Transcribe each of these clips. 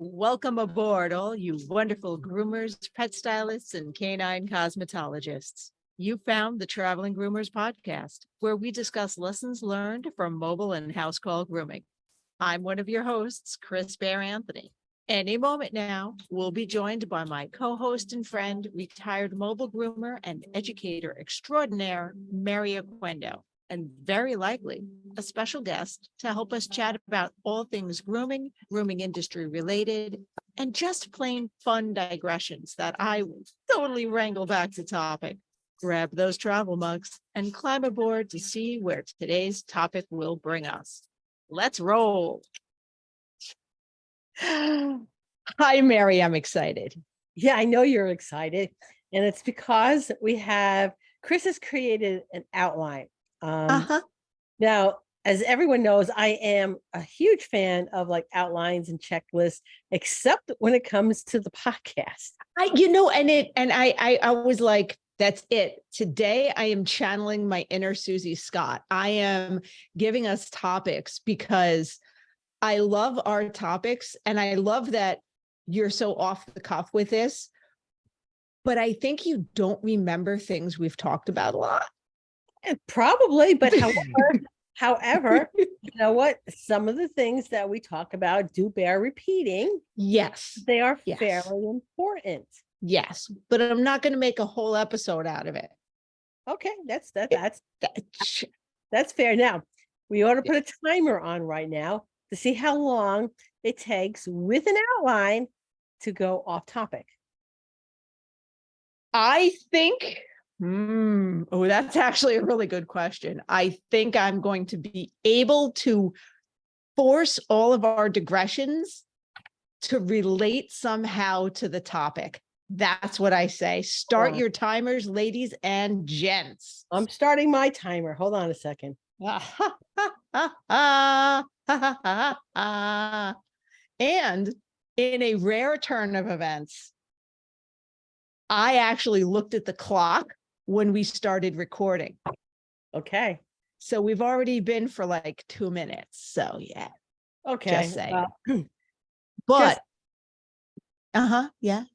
Welcome aboard, all you wonderful groomers, pet stylists, and canine cosmetologists. You found the Traveling Groomers podcast, where we discuss lessons learned from mobile and house call grooming. I'm one of your hosts, Chris Bear Anthony. Any moment now, we'll be joined by my co-host and friend, retired mobile groomer and educator extraordinaire, Mary Aquendo, and very likely a special guest to help us chat about all things grooming, grooming industry related, and just plain fun digressions that I will totally wrangle back to topic. Grab those travel mugs and climb aboard to see where today's topic will bring us. Let's roll. Hi, Mary. I'm excited. Yeah, I know you're excited. And it's because Chris has created an outline. Now, as everyone knows, I am a huge fan of like outlines and checklists, except when it comes to the podcast. I was like, that's it. Today, I am channeling my inner Susie Scott. I am giving us topics because I love our topics, and I love that you're so off the cuff with this. But I think you don't remember things we've talked about a lot. Probably, but however, you know what? Some of the things that we talk about do bear repeating. Yes. They are fairly important. Yes, but I'm not going to make a whole episode out of it. Okay, that's fair. Now, we ought to put a timer on right now to see how long it takes with an outline to go off topic. I think, that's actually a really good question. I think I'm going to be able to force all of our digressions to relate somehow to the topic. That's what I say. Start your timers, ladies and gents. I'm starting my timer. Hold on a second. And in a rare turn of events, I actually looked at the clock when we started recording. Okay. So we've already been for like 2 minutes. So yeah. Okay. Just saying. But yeah.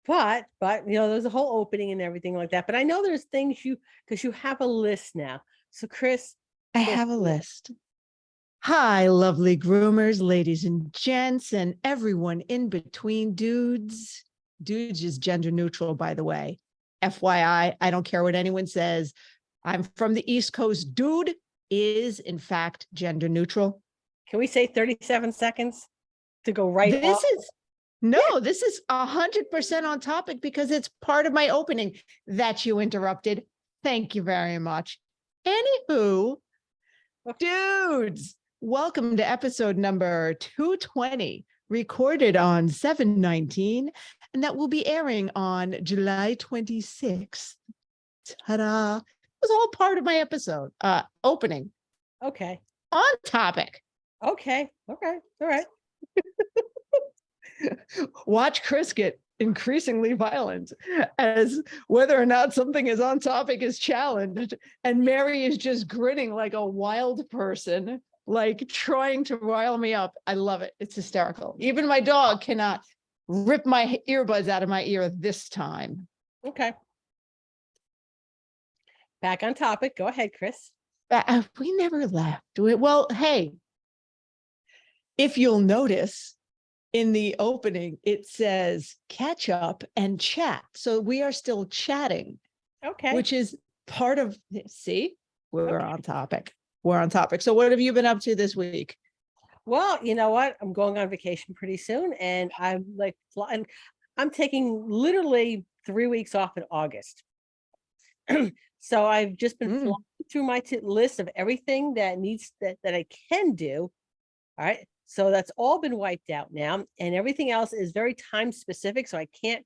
But there's a whole opening and everything like that. But I know there's things because you have a list now. So Chris, I have a list. Hi, lovely groomers, ladies and gents, and everyone in between. Dudes is gender neutral, by the way. FYI, I don't care what anyone says. I'm from the East Coast. Dude is, in fact, gender neutral. Can we say 37 seconds to go right off? This is 100% on topic because it's part of my opening that you interrupted. Thank you very much. Anywho, dudes, welcome to episode number 220, recorded on 7/19, and that will be airing on July 26th. Ta-da. It was all part of my episode, opening. Okay. On topic. Okay. Okay. All right. Watch Chris get increasingly violent as whether or not something is on topic is challenged. And Mary is just grinning like a wild person, like trying to rile me up. I love it. It's hysterical. Even my dog cannot rip my earbuds out of my ear this time. Okay. Back on topic. Go ahead, Chris. We never left. Well, hey, if you'll notice, in the opening, it says catch up and chat. So we are still chatting. Okay. Which is part of, we're on topic. We're on topic. So what have you been up to this week? Well, you know what? I'm going on vacation pretty soon, and I'm like flying. I'm taking literally 3 weeks off in August. So I've just been flying through my list of everything that I can do. All right. So that's all been wiped out now, and everything else is very time specific. So I can't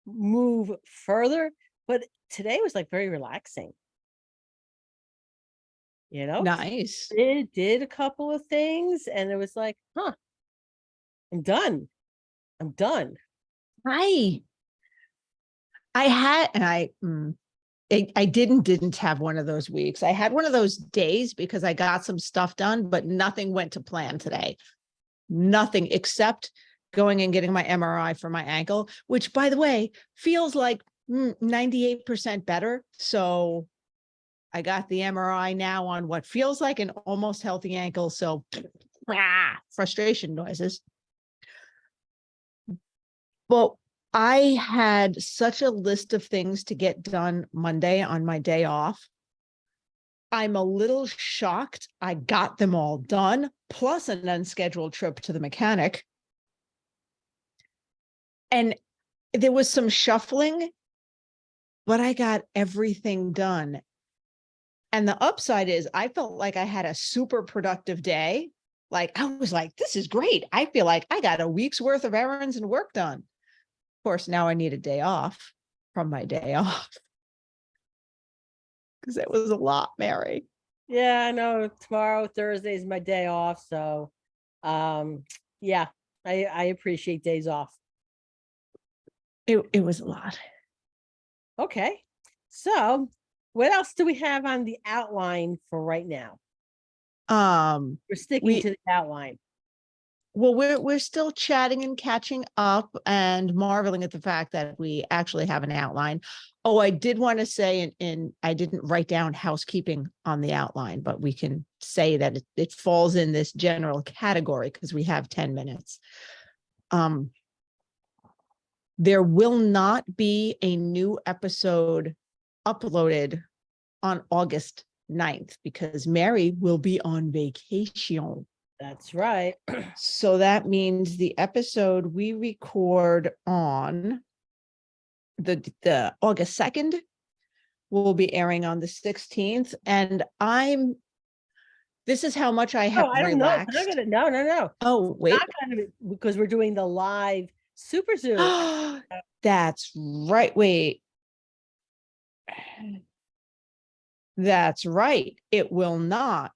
move further, but today was like very relaxing. Nice. It did a couple of things, and it was like, I'm done. I didn't have one of those weeks. I had one of those days because I got some stuff done, but nothing went to plan today. Nothing except going and getting my MRI for my ankle, which, by the way, feels like 98% better. So I got the MRI now on what feels like an almost healthy ankle. So frustration noises. But I had such a list of things to get done Monday on my day off. I'm a little shocked I got them all done, plus an unscheduled trip to the mechanic. And there was some shuffling, but I got everything done. And the upside is I felt like I had a super productive day. Like I was like, this is great. I feel like I got a week's worth of errands and work done. Of course, now I need a day off from my day off. Because it was a lot, Mary. Yeah, I know tomorrow, Thursday is my day off. So yeah, I appreciate days off. It was a lot. Okay. So what else do we have on the outline for right now? We're sticking to the outline. Well, we're still chatting and catching up and marveling at the fact that we actually have an outline. Oh, I did want to say, and I didn't write down housekeeping on the outline, but we can say that it falls in this general category because we have 10 minutes. There will not be a new episode uploaded on August 9th because Mary will be on vacation. That's right. So that means the episode we record on the August 2nd will be airing on the 16th. And this is how much I have I don't relaxed. know. It's not gonna, no. Oh, wait. Not gonna be, because we're doing the live Super Zoo. That's right. Wait. That's right. It will not.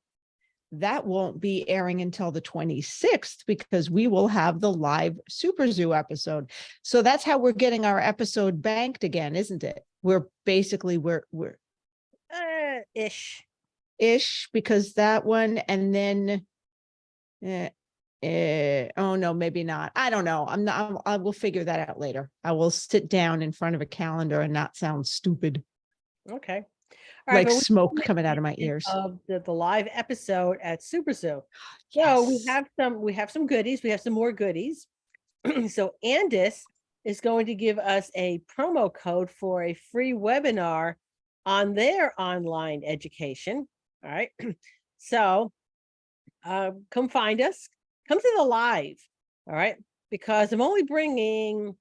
That won't be airing until the 26th because we will have the live Super Zoo episode. So that's how we're getting our episode banked again, isn't it? We're basically we're ish because that one and then oh no, maybe not. I don't know. I will figure that out later. I will sit down in front of a calendar and not sound stupid. Okay. All right, like smoke coming out of my ears. Of the live episode at Super Zoo. Yes. So we have some goodies. We have some more goodies. So Andis is going to give us a promo code for a free webinar on their online education. All right. So come find us. Come to the live. All right. Because I'm only bringing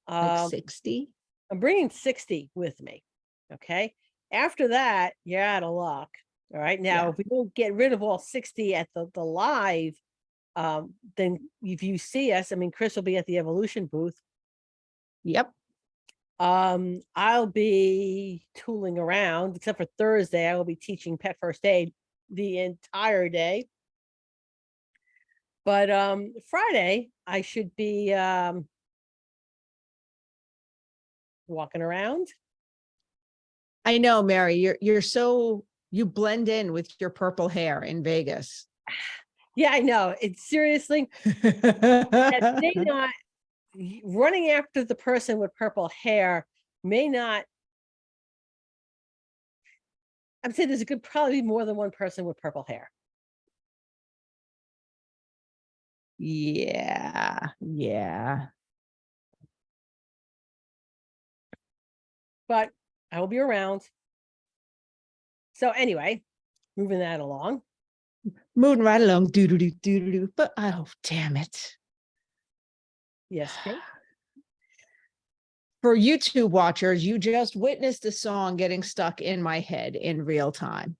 like 60. I'm bringing 60 with me. Okay. After that, you're out of luck. All right. Now, if we don't get rid of all 60 at the live, then if you see us, I mean, Chris will be at the Evolution booth. Yep. I'll be tooling around, except for Thursday. I will be teaching pet first aid the entire day. But Friday, I should be walking around. I know, Mary, you blend in with your purple hair in Vegas. Yeah, I know. It's seriously that may not running after the person with purple hair may not. I'm saying there's probably more than one person with purple hair. Yeah. But I will be around. So anyway, moving that along. Moving right along. Do. But oh, damn it. Yes, Kate. For YouTube watchers, you just witnessed a song getting stuck in my head in real time.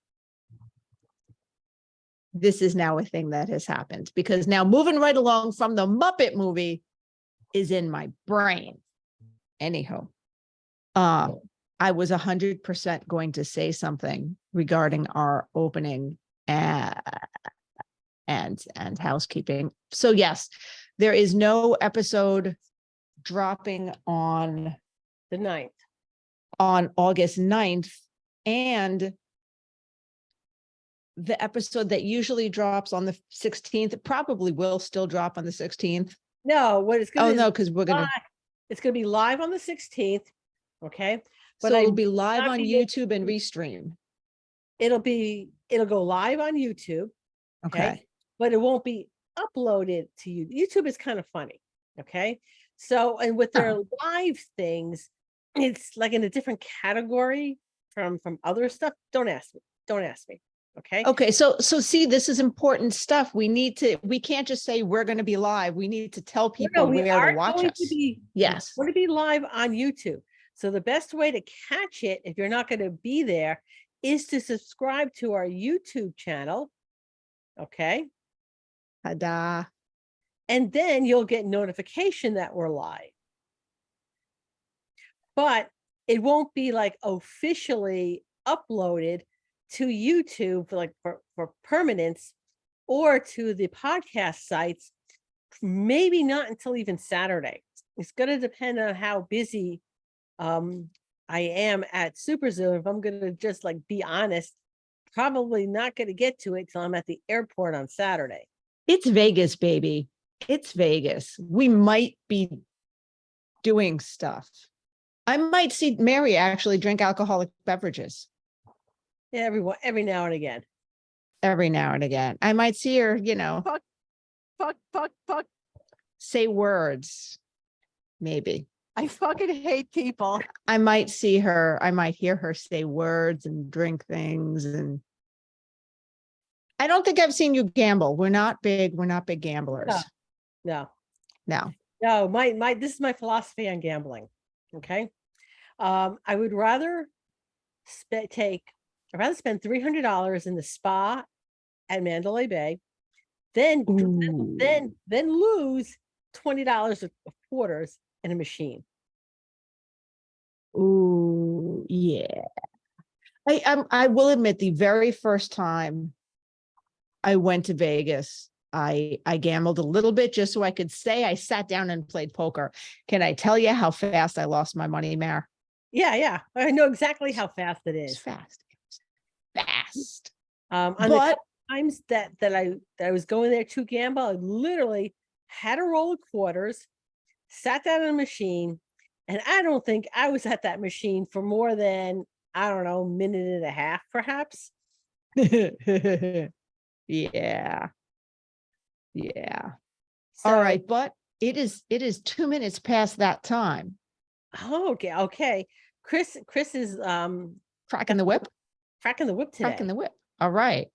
This is now a thing that has happened because now moving right along from the Muppet movie is in my brain. Anyhow, I was 100% going to say something regarding our opening and housekeeping. So yes, there is no episode dropping on the 9th, on August 9th, and the episode that usually drops on the 16th probably will still drop on the 16th. No, what it's Oh, gonna no, because we're gonna, it's gonna be live on the 16th. Okay. But so I it'll will be live not on be YouTube and restream. it'll go live on YouTube. Okay. Okay. But it won't be uploaded to you. YouTube is kind of funny. Okay. So, and with their Oh, live things, it's like in a different category from other stuff. Don't ask me. Don't ask me. Okay. okay. So see, this is important stuff. We can't just say we're going to be live. We need to tell No, people we where to are watch going to us. be Yes. going to be live on YouTube. So the best way to catch it, if you're not going to be there, is to subscribe to our YouTube channel. Okay. Ta-da. And then you'll get notification that we're live. But it won't be like officially uploaded to YouTube for permanence or to the podcast sites, maybe not until even Saturday. It's going to depend on how busy I am at Super Zoo. If I'm going to just like be honest, probably not going to get to it till I'm at the airport on Saturday. It's Vegas, baby. It's Vegas. We might be doing stuff. I might see Mary actually drink alcoholic beverages Yeah, every now and again. every now and again. I might see her, Fuck. say words, maybe. I fucking hate people. I might see her, I might hear her say words and drink things. And I don't think I've seen you gamble. We're not big gamblers. No. No. No, this is my philosophy on gambling. Okay. I would rather spend $300 in the spa at Mandalay Bay, then Ooh. lose $20 of quarters in a machine. Ooh, yeah. I will admit the very first time I went to Vegas, I gambled a little bit just so I could say I sat down and played poker. Can I tell you how fast I lost my money, Mare? Yeah. I know exactly how fast it It's is. fast. Fast. On the But times that I was going there to gamble, I literally had a roll of quarters, sat down on a machine, and I don't think I was at that machine for more than, I don't know, minute and a half, perhaps. yeah. Yeah. All So, right, but it is 2 minutes past that time. okay. Chris is Cracking the whip. cracking the whip today. Cracking the whip. All right.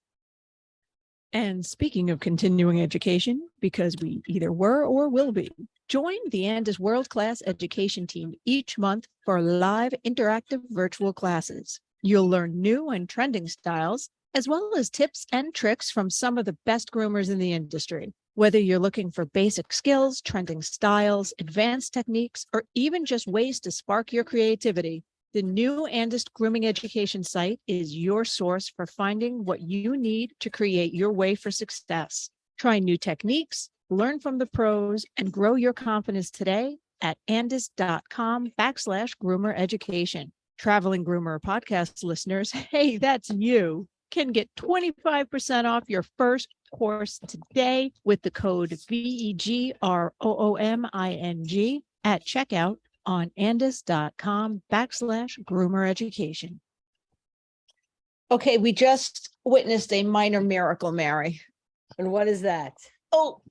And speaking of continuing education, because we either were or will be, join the Andis World Class Education Team each month for live interactive virtual classes. You'll learn new and trending styles, as well as tips and tricks from some of the best groomers in the industry. Whether you're looking for basic skills, trending styles, advanced techniques, or even just ways to spark your creativity, the new Andis Grooming Education site is your source for finding what you need to create your way for success. Try new techniques, learn from the pros, and grow your confidence today at andis.com/groomer education. Traveling Groomer podcast listeners, hey, that's you, can get 25% off your first course today with the code VEGROOMING at checkout on andis.com/groomer education. Okay, we just witnessed a minor miracle, Mary. And what is that? Oh,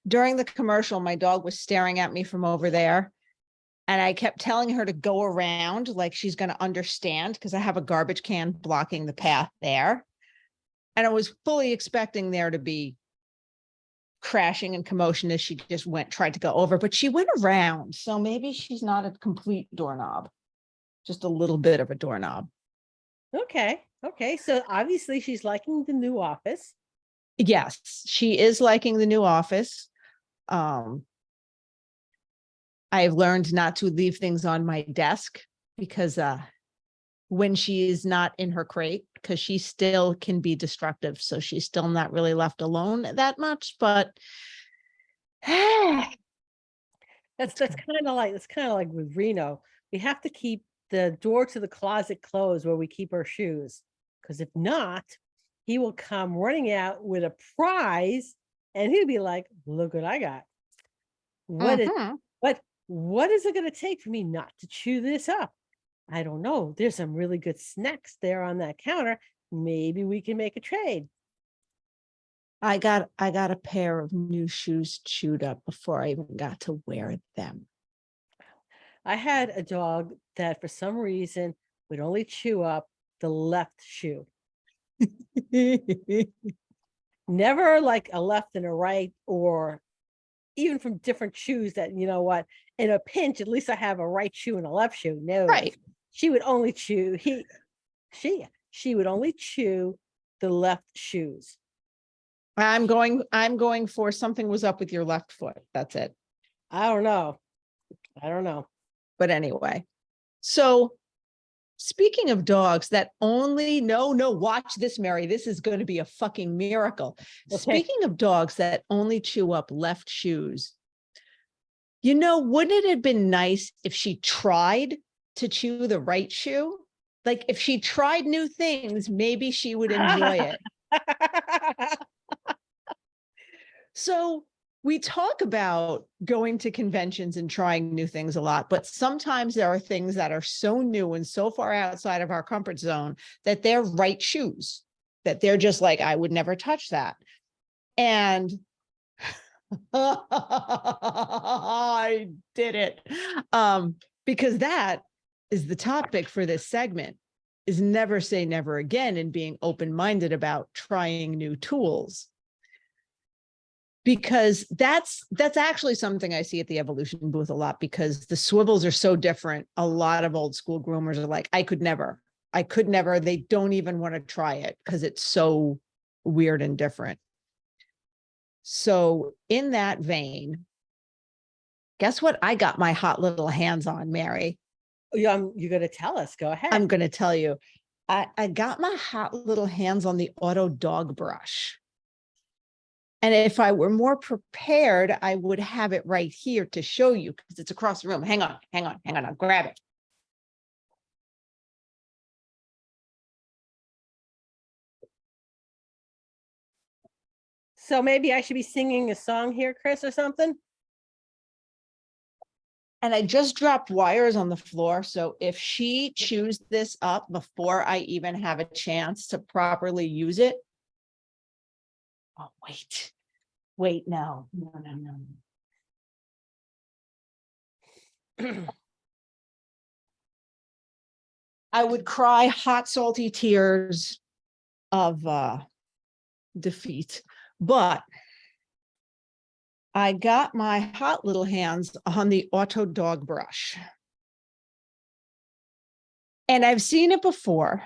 during the commercial, my dog was staring at me from over there. And I kept telling her to go around like she's going to understand because I have a garbage can blocking the path there. And I was fully expecting there to be crashing and commotion as she just tried to go over, but she went around. So maybe she's not a complete doorknob, just a little bit of a doorknob. Okay. So obviously she's liking the new office. Yes, she is liking the new office. I've learned not to leave things on my desk because when she is not in her crate, because she still can be destructive. So she's still not really left alone that much, but that's kind of like with Reno. We have to keep the door to the closet closed where we keep our shoes. Because if not, he will come running out with a prize And he'd be like, look what I got. What is Mhm. what is it going to take for me not to chew this up? I don't know. There's some really good snacks there on that counter. Maybe we can make a trade. I got a pair of new shoes chewed up before I even got to wear them. I had a dog that for some reason would only chew up the left shoe. Never like a left and a right, or even from different shoes that, you know what, in a pinch, at least I have a right shoe and a left shoe. No, Right. she would only chew, she would only chew the left shoes. I'm going for something was up with your left foot. That's it. I don't know. I don't know. But anyway, so speaking of dogs that only no, watch this, Mary. This is going to be a fucking miracle. Okay. Speaking of dogs that only chew up left shoes, you know, wouldn't it have been nice if she tried to chew the right shoe? Like if she tried new things, maybe she would enjoy it. So we talk about going to conventions and trying new things a lot, but sometimes there are things that are so new and so far outside of our comfort zone that they're right shoes, that they're just like, I would never touch that. And I did it. Because that is the topic for this segment, is never say never again and being open-minded about trying new tools. Because that's actually something I see at the evolution booth a lot, because the swivels are so different. A lot of old school groomers are like, I could never. They don't even want to try it because it's so weird and different. So in that vein, guess what I got my hot little hands on, Mary? You're going to tell us. Go ahead. I'm going to tell you. I got my hot little hands on the auto dog brush. And if I were more prepared, I would have it right here to show you, because it's across the room. Hang on. I'll grab it. So maybe I should be singing a song here, Chris, or something? And I just dropped wires on the floor. So if she chews this up before I even have a chance to properly use it. Oh, wait, no. I would cry hot, salty tears of defeat, but I got my hot little hands on the auto dog brush. And I've seen it before.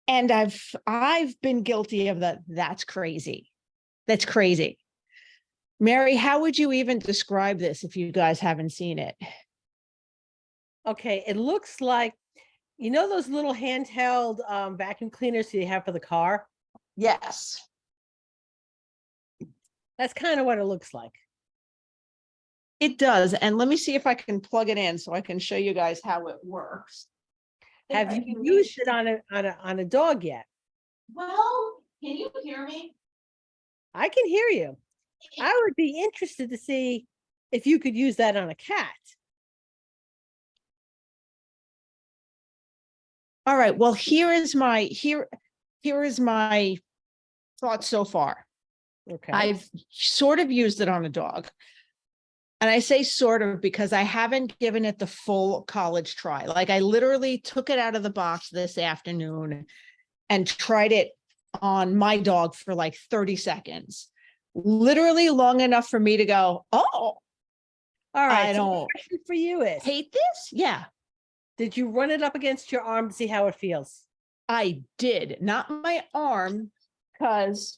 And I've been guilty of that. That's crazy. That's crazy. Mary, how would you even describe this if you guys haven't seen it? Okay, it looks like, you know, those little handheld vacuum cleaners you have for the car? Yes. That's kind of what it looks like. It does. And let me see if I can plug it in so I can show you guys how it works. Have you used it on a dog yet? Well, can you hear me? I can hear you. I would be interested to see if you could use that on a cat. All right. Well, here is my thought so far. Okay. I've sort of used it on a dog. And I say sort of because I haven't given it the full college try. Like I literally took it out of the box this afternoon and tried it on my dog for like 30 seconds. Literally long enough for me to go, oh, all right. I So don't the question for you is, hate this. Yeah, did you run it up against your arm to see how it feels? I did. Not my arm, because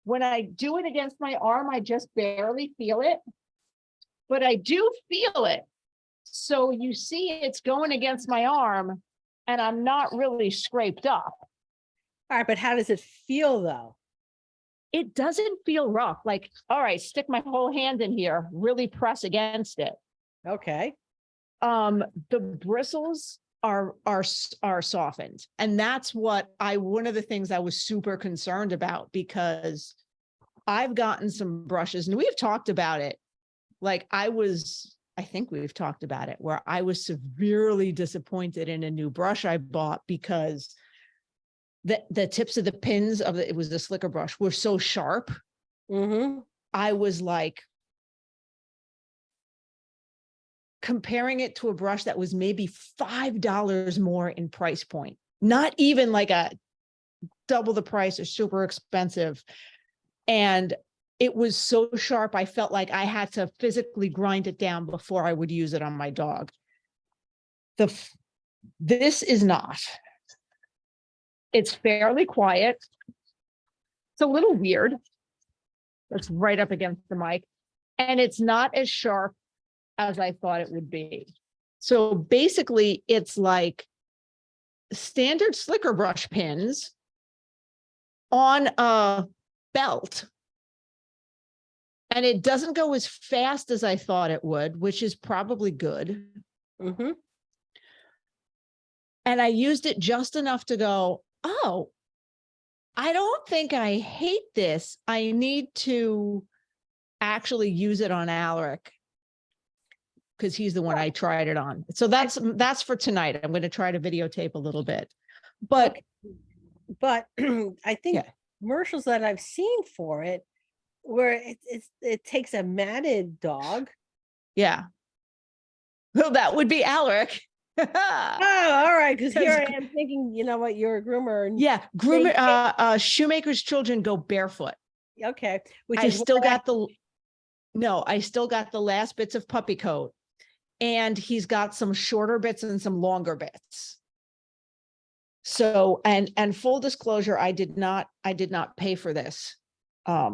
when I do it against my arm, I just barely feel it. But I do feel it. So you see it's going against my arm and I'm not really scraped up. All right, but how does it feel though? It doesn't feel rough. Like, all right, stick my whole hand in here, really press against it. Okay. The bristles are softened. And that's what one of the things I was super concerned about, because I've gotten some brushes and we've talked about it. Like I think we've talked about it, where I was severely disappointed in a new brush I bought because the tips of the pins of it was the slicker brush were so sharp. Mm-hmm. I was like, comparing it to a brush that was maybe $5 more in price point, not even like a double the price or super expensive. And it was so sharp, I felt like I had to physically grind it down before I would use it on my dog. This is not. It's fairly quiet. It's a little weird. It's right up against the mic. And it's not as sharp as I thought it would be. So basically, it's like standard slicker brush pins on a belt. And it doesn't go as fast as I thought it would, which is probably good. Mm-hmm. And I used it just enough to go, oh, I don't think I hate this. I need to actually use it on Alaric, because he's the one I tried it on. So that's for tonight. I'm going to try to videotape a little bit. But I think Yeah. commercials that I've seen for it, where it takes a matted dog. yeah. Well, that would be Alaric. Oh, all right. Because here Because- I am thinking, you know what, you're a groomer. And, Yeah, groomer, shoemaker's children go barefoot. okay. Which I is still what I still got the last bits of puppy coat, and he's got some shorter bits and some longer bits. So, and full disclosure, I did not pay for this. I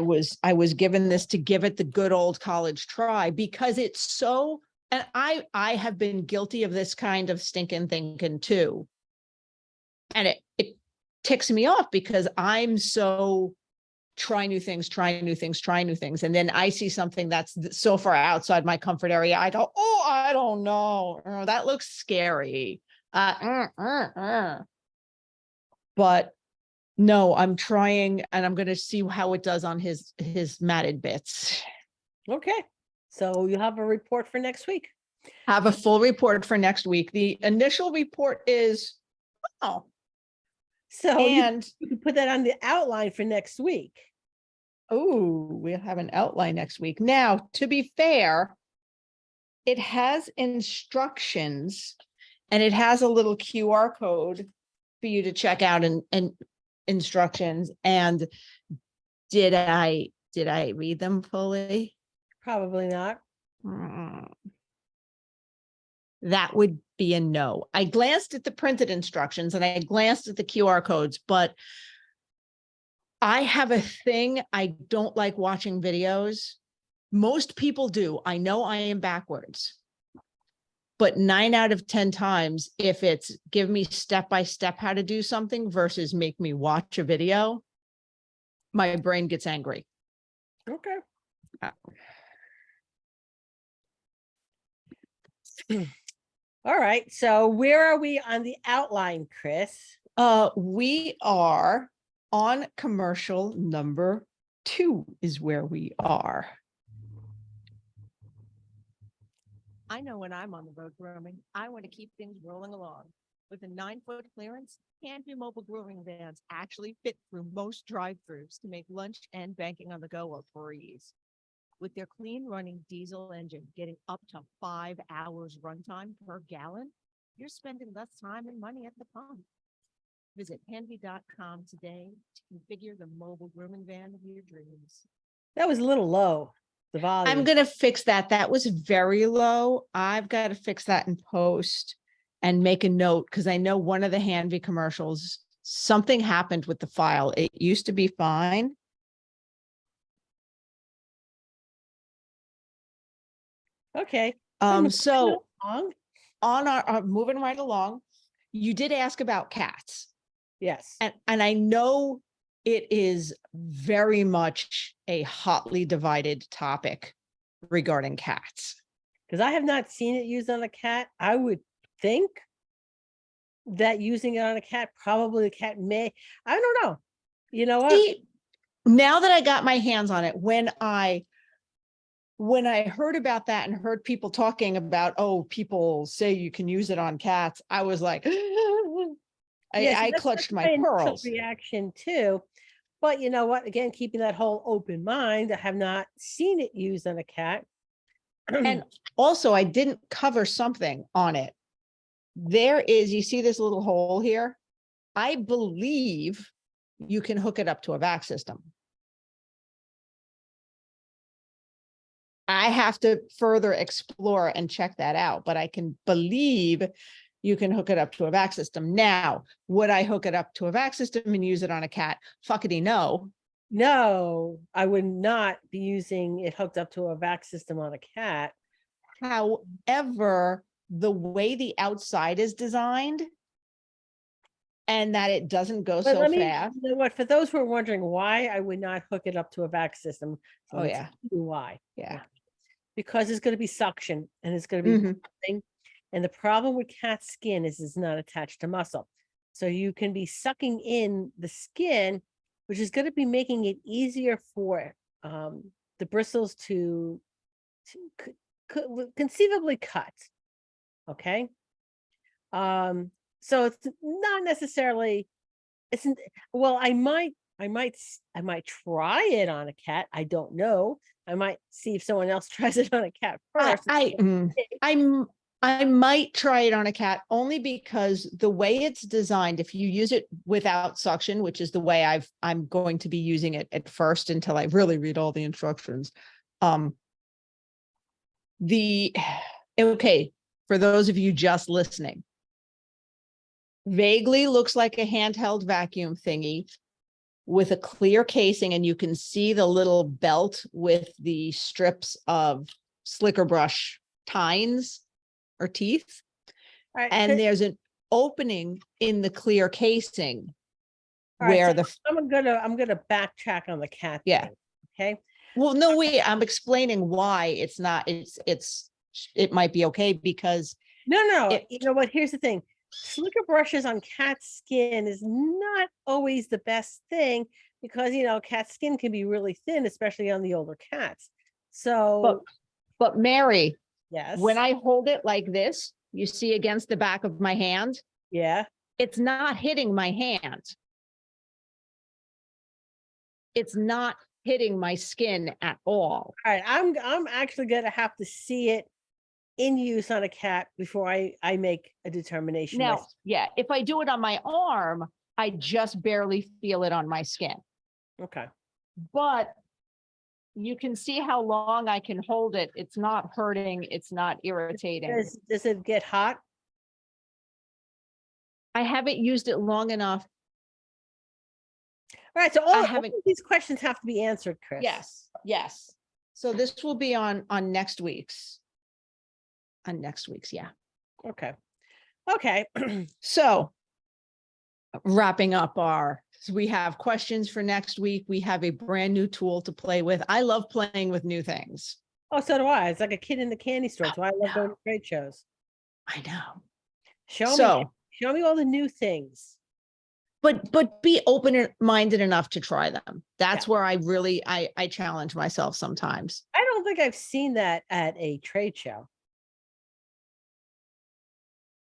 was given this to give it the good old college try, because it's so, and I have been guilty of this kind of stinking thinking too. And it ticks me off, because I'm so try new things. And then I see something that's so far outside my comfort area. I go, oh, I don't know. Oh, that looks scary. But no, I'm trying, and I'm going to see how it does on his matted bits. okay. So you have a report for next week. Have a full report for next week. The initial report is, oh, So and you can put that on the outline for next week. oh, we'll have an outline next week. Now, to be fair, it has instructions, and it has a little QR code for you to check out and instructions. And did I read them fully? Probably not. That would be a no. I glanced at the printed instructions and I glanced at the QR codes, but I have a thing. I don't like watching videos. Most people do. I know I am backwards. But 9 out of 10 times, if it's give me step-by-step how to do something versus make me watch a video, my brain gets angry. Okay. All right. So where are we on the outline, Chris? We are on commercial number 2 is where we are. I know when I'm on the road grooming, I want to keep things rolling along. With a 9-foot clearance, Canvey mobile grooming vans actually fit through most drive-throughs to make lunch and banking on the go a breeze. With their clean running diesel engine getting up to 5 hours runtime per gallon, you're spending less time and money at the pump. Visit Canvey.com today to configure the mobile grooming van of your dreams. That was a little low, the volume. I'm going to fix that. That was very low. I've got to fix that in post and make a note, because I know one of the Hanvey commercials, something happened with the file. It used to be fine. Okay. So Along. on our moving right along, you did ask about cats. Yes. And I know it is very much a hotly divided topic regarding cats. Because I have not seen it used on a cat. I would think that using it on a cat, probably the cat may, I don't know. You know what? See, now that I got my hands on it, when I heard about that and heard people talking about, oh, people say you can use it on cats, I was like, Yeah, so I that's clutched my initial pearls. reaction too. But you know what? Again, keeping that whole open mind, I have not seen it used on a cat. And also, I didn't cover something on it. There is, you see this little hole here? I believe you can hook it up to a vac system. I have to further explore and check that out, but I can believe you can hook it up to a vac system. Now, would I hook it up to a vac system and use it on a cat? Fuckity no. No, I would not be using it hooked up to a vac system on a cat. However, the way the outside is designed and that it doesn't go But so let me, fast. you know what, for those who are wondering why I would not hook it up to a vac system. Oh, let's yeah. tell you why. Yeah. Because it's going to be suction and it's going to be Mhm. pulsing. And the problem with cat skin is it's not attached to muscle. So you can be sucking in the skin, which is going to be making it easier for the bristles to conceivably cut. Okay. So it's not necessarily, well, I might try it on a cat. I don't know. I might see if someone else tries it on a cat first. I might try it on a cat only because the way it's designed, if you use it without suction, which is the way I'm going to be using it at first until I really read all the instructions. Okay, for those of you just listening, vaguely looks like a handheld vacuum thingy with a clear casing, and you can see the little belt with the strips of slicker brush tines or teeth. All right, And there's an opening in the clear casing all right, where so the, I'm gonna backtrack on the cat Yeah. thing. Okay. well, no, wait, I'm explaining why it's not, it might be okay because No, you know what? Here's the thing. Slicker brushes on cat skin is not always the best thing because cat skin can be really thin, especially on the older cats. So but Mary, yes. when I hold it like this, you see against the back of my hand, Yeah. it's not hitting my hand. It's not hitting my skin at all. All right. I'm actually gonna have to see it in use on a cat before I make a determination. Now, yeah, if I do it on my arm, I just barely feel it on my skin. Okay. But you can see how long I can hold it. It's not hurting. It's not irritating. Does it get hot? I haven't used it long enough. All right. So all of haven't- these questions have to be answered, Chris. Yes. So this will be on next week's. On next week's, yeah. Okay. Okay. So wrapping up so we have questions for next week. We have a brand new tool to play with. I love playing with new things. Oh, so do I. It's like a kid in the candy store. So I love going to trade shows. I know. Show me all the new things. But be open-minded enough to try them. That's where I really, I challenge myself sometimes. I don't think I've seen that at a trade show.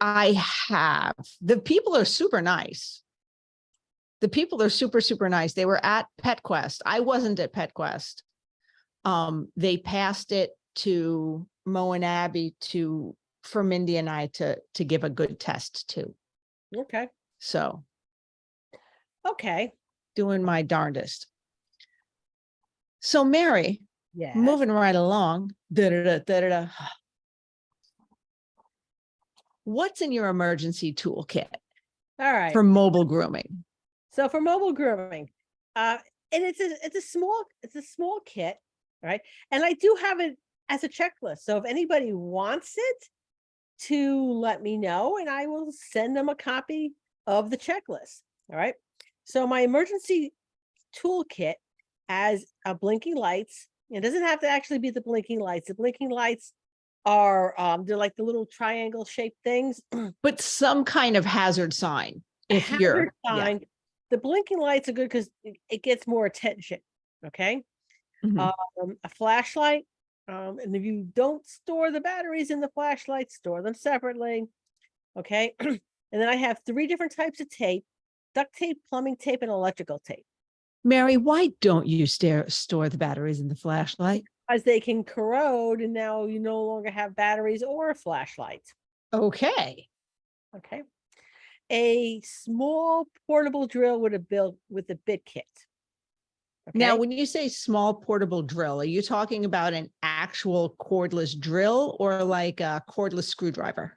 I have. The people are super nice. The people are super, super nice. They were at PetQuest. I wasn't at PetQuest. They passed it to Mo and Abby for Mindy and I to give a good test to. Okay. So. Okay. Doing my darndest. So Mary, yeah, moving right along. What's in your emergency toolkit? All right. For mobile grooming. So for mobile grooming, and it's a small kit, right? And I do have it as a checklist. So if anybody wants it, to let me know, and I will send them a copy of the checklist. All right. So my emergency toolkit has blinking lights. It doesn't have to actually be the blinking lights. The blinking lights are, they're like the little triangle shaped things. But some kind of hazard sign. A If you're, hazard sign. The blinking lights are good because it gets more attention. Okay. Mhm. A flashlight. And if you don't store the batteries in the flashlight, store them separately. Okay. And then I have 3 different types of tape: duct tape, plumbing tape, and electrical tape. Mary, why don't you store the batteries in the flashlight? As they can corrode, and now you no longer have batteries or a flashlight. Okay. Okay. A small portable drill with a bit kit. Now, Okay. when you say small portable drill, are you talking about an actual cordless drill or like a cordless screwdriver?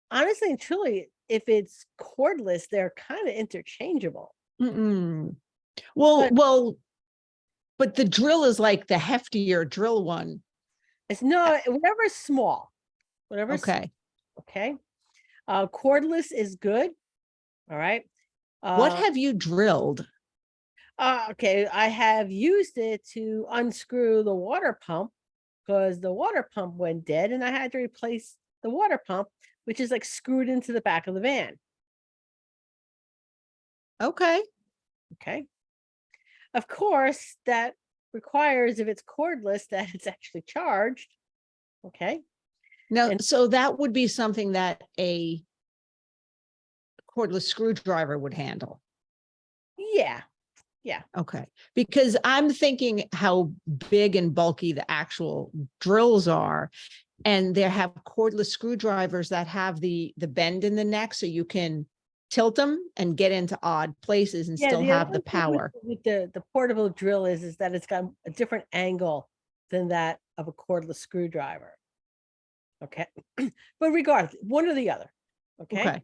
Honestly and truly, if it's cordless, they're kind of interchangeable. Mm-mm. Well, But but the drill is like the heftier drill one. it's not whatever's small. Whatever's Okay. okay. Cordless is good. All right. What Uh, have you drilled? okay. I have used it to unscrew the water pump because the water pump went dead, and I had to replace the water pump, which is like screwed into the back of the van. Okay. Okay. Of course, that requires, if it's cordless, that it's actually charged. Okay. Now, And so that would be something that a cordless screwdriver would handle. yeah, yeah. Okay. Because I'm thinking how big and bulky the actual drills are. And they have cordless screwdrivers that have the bend in the neck so you can tilt them and get into odd places and Yeah, still the have the other thing power. with the portable drill is that it's got a different angle than that of a cordless screwdriver. Okay. But regardless, one or the other. Okay. Okay.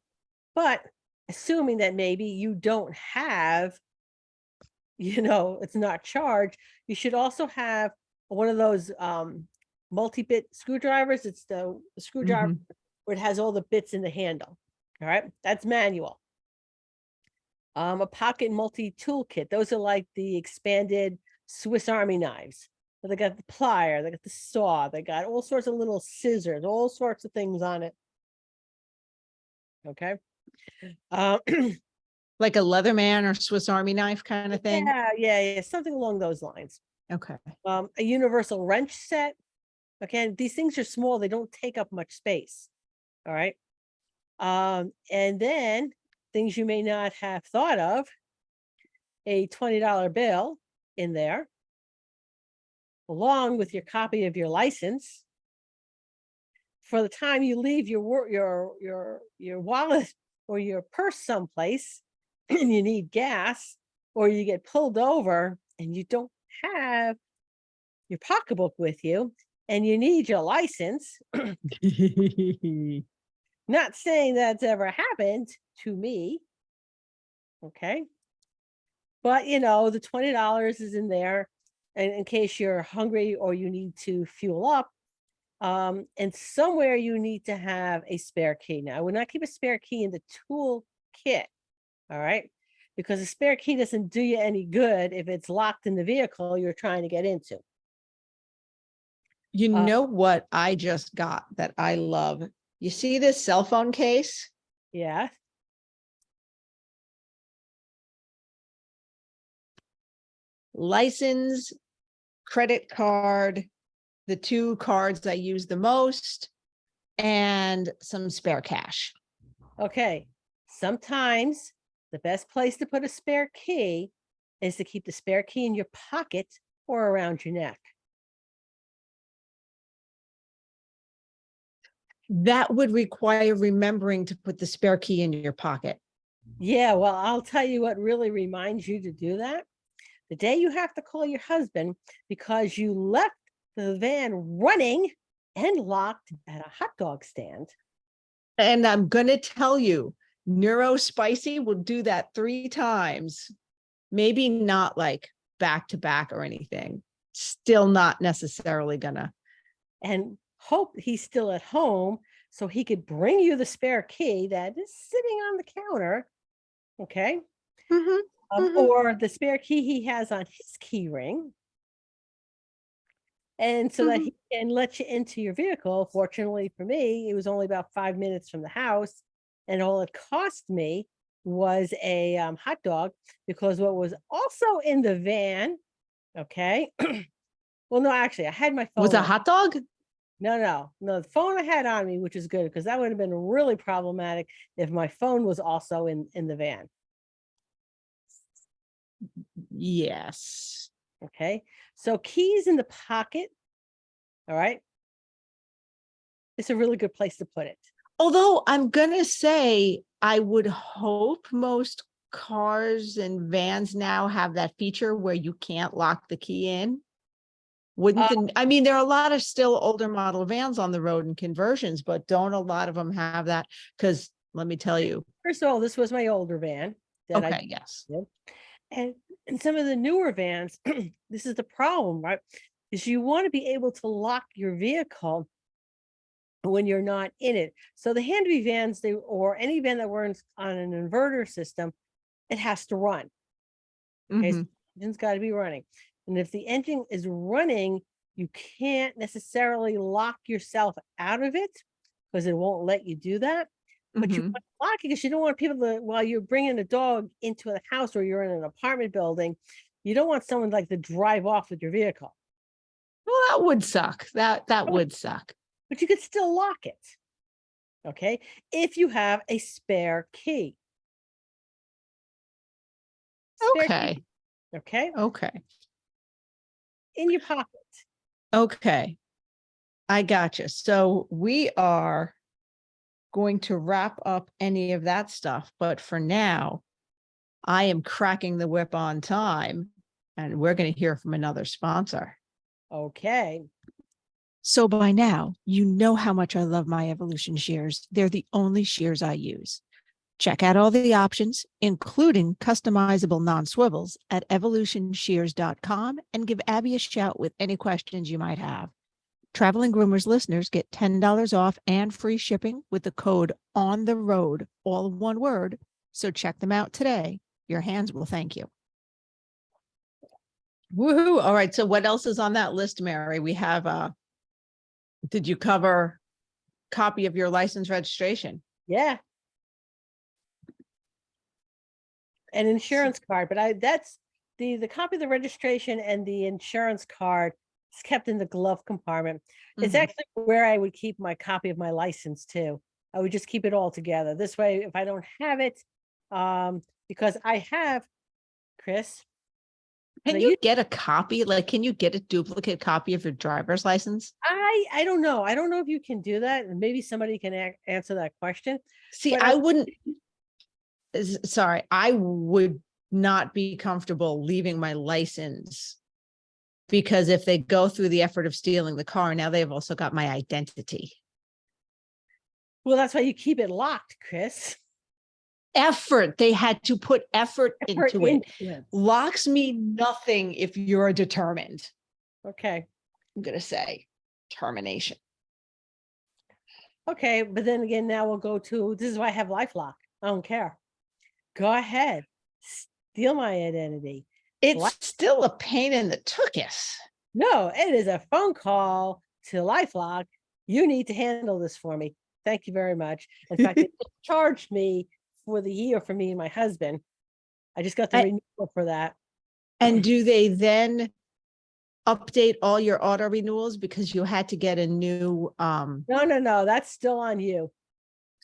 But assuming that maybe you don't have, it's not charged, you should also have one of those multi-bit screwdrivers. It's the screwdriver Mhm. where it has all the bits in the handle. All right. That's manual. A pocket multi-tool kit. Those are like the expanded Swiss Army knives. So they got the plier, they got the saw, they got all sorts of little scissors, all sorts of things on it. Okay. Uh, Like a Leatherman or Swiss Army knife kind of thing. yeah, something along those lines. Okay. A universal wrench set. Okay, these things are small, they don't take up much space. All right. And then things you may not have thought of, a $20 bill in there, along with your copy of your license. For the time you leave your wallet or your purse someplace and you need gas, or you get pulled over and you don't have your pocketbook with you and you need your license. Not saying that's ever happened to me. Okay. But the $20 is in there, and in case you're hungry or you need to fuel up. And somewhere you need to have a spare key. Now, I would not keep a spare key in the tool kit. All right. Because a spare key doesn't do you any good if it's locked in the vehicle you're trying to get into. You Uh, know what I just got that I love? You see this cell phone case? yeah. License, credit card, the 2 cards I use the most, and some spare cash. Okay. Sometimes the best place to put a spare key is to keep the spare key in your pocket or around your neck. That would require remembering to put the spare key in your pocket. Yeah, well, I'll tell you what really reminds you to do that. The day you have to call your husband because you left the van running and locked at a hot dog stand. And I'm going to tell you, Neuro Spicy will do that 3 times. Maybe not like back to back or anything. Still not necessarily gonna. And hope he's still at home so he could bring you the spare key that is sitting on the counter. Okay. Or the spare key he has on his key ring. And so that he can let you into your vehicle. Fortunately for me, it was only about 5 minutes from the house. And all it cost me was a hot dog, because what was also in the van, okay. Well, no, actually, I had my phone Was a on. hot dog? No, the phone I had on me, which is good, because that would have been really problematic if my phone was also in the van. Yes. Okay. So keys in the pocket. All right. It's a really good place to put it. Although I'm gonna say, I would hope most cars and vans now have that feature where you can't lock the key in. Wouldn't I mean, there are a lot of still older model vans on the road and conversions, but don't a lot of them have that? Because let me tell you, First of all, this was my older van that I okay, yes. did. And in some of the newer vans, this is the problem, right? Is you want to be able to lock your vehicle when you're not in it. So the Handy vans, or any van that runs on an inverter system, it has to run. Okay, so Mhm. the engine's got to be running. And if the engine is running, you can't necessarily lock yourself out of it, because it won't let you do that. But you Mhm. want to lock it because you don't want people to, while you're bringing a dog into a house or you're in an apartment building, you don't want someone like to drive off with your vehicle. Well, that would suck. That Oh, would suck. But you could still lock it. Okay. If you have a spare key. Spare key. Okay. Okay. Okay. In your pocket. Okay. I gotcha. So we are going to wrap up any of that stuff, but for now, I am cracking the whip on time, and we're going to hear from another sponsor. Okay. So by now, you know how much I love my Evolution shears. They're the only shears I use. Check out all the options, including customizable non-swivels, at evolutionshears.com, and give Abby a shout with any questions you might have. Traveling Groomers listeners get $10 off and free shipping with the code on the road, all one word. So check them out today. Your hands will thank you. Woohoo. All right. So what else is on that list, Mary? We have did you cover copy of your license registration? Yeah. An insurance card, but that's the copy of the registration and the insurance card is kept in the glove compartment. It's Mhm. actually where I would keep my copy of my license too. I would just keep it all together. This way, if I don't have it, because I have, Chris. Can Now you get a copy? Like, can you get a duplicate copy of your driver's license? I don't know. I don't know if you can do that, and maybe somebody can answer that question. See, But I wouldn't, sorry, I would not be comfortable leaving my license, because if they go through the effort of stealing the car, now they've also got my identity. well, that's why you keep it locked, Chris. Effort. They had to put effort Effort into it. into it. Locks mean nothing if you're determined. Okay. I'm going to say termination. Okay, but then again, now we'll go to, this is why I have LifeLock. I don't care. Go ahead, steal my identity. It's still a pain in the tuchus. No, it is a phone call to LifeLock. You need to handle this for me. Thank you very much. In fact, they charged me for the year for me and my husband. I just got the renewal for that. And do they then update all your auto renewals because you had to get a new No, that's still on you.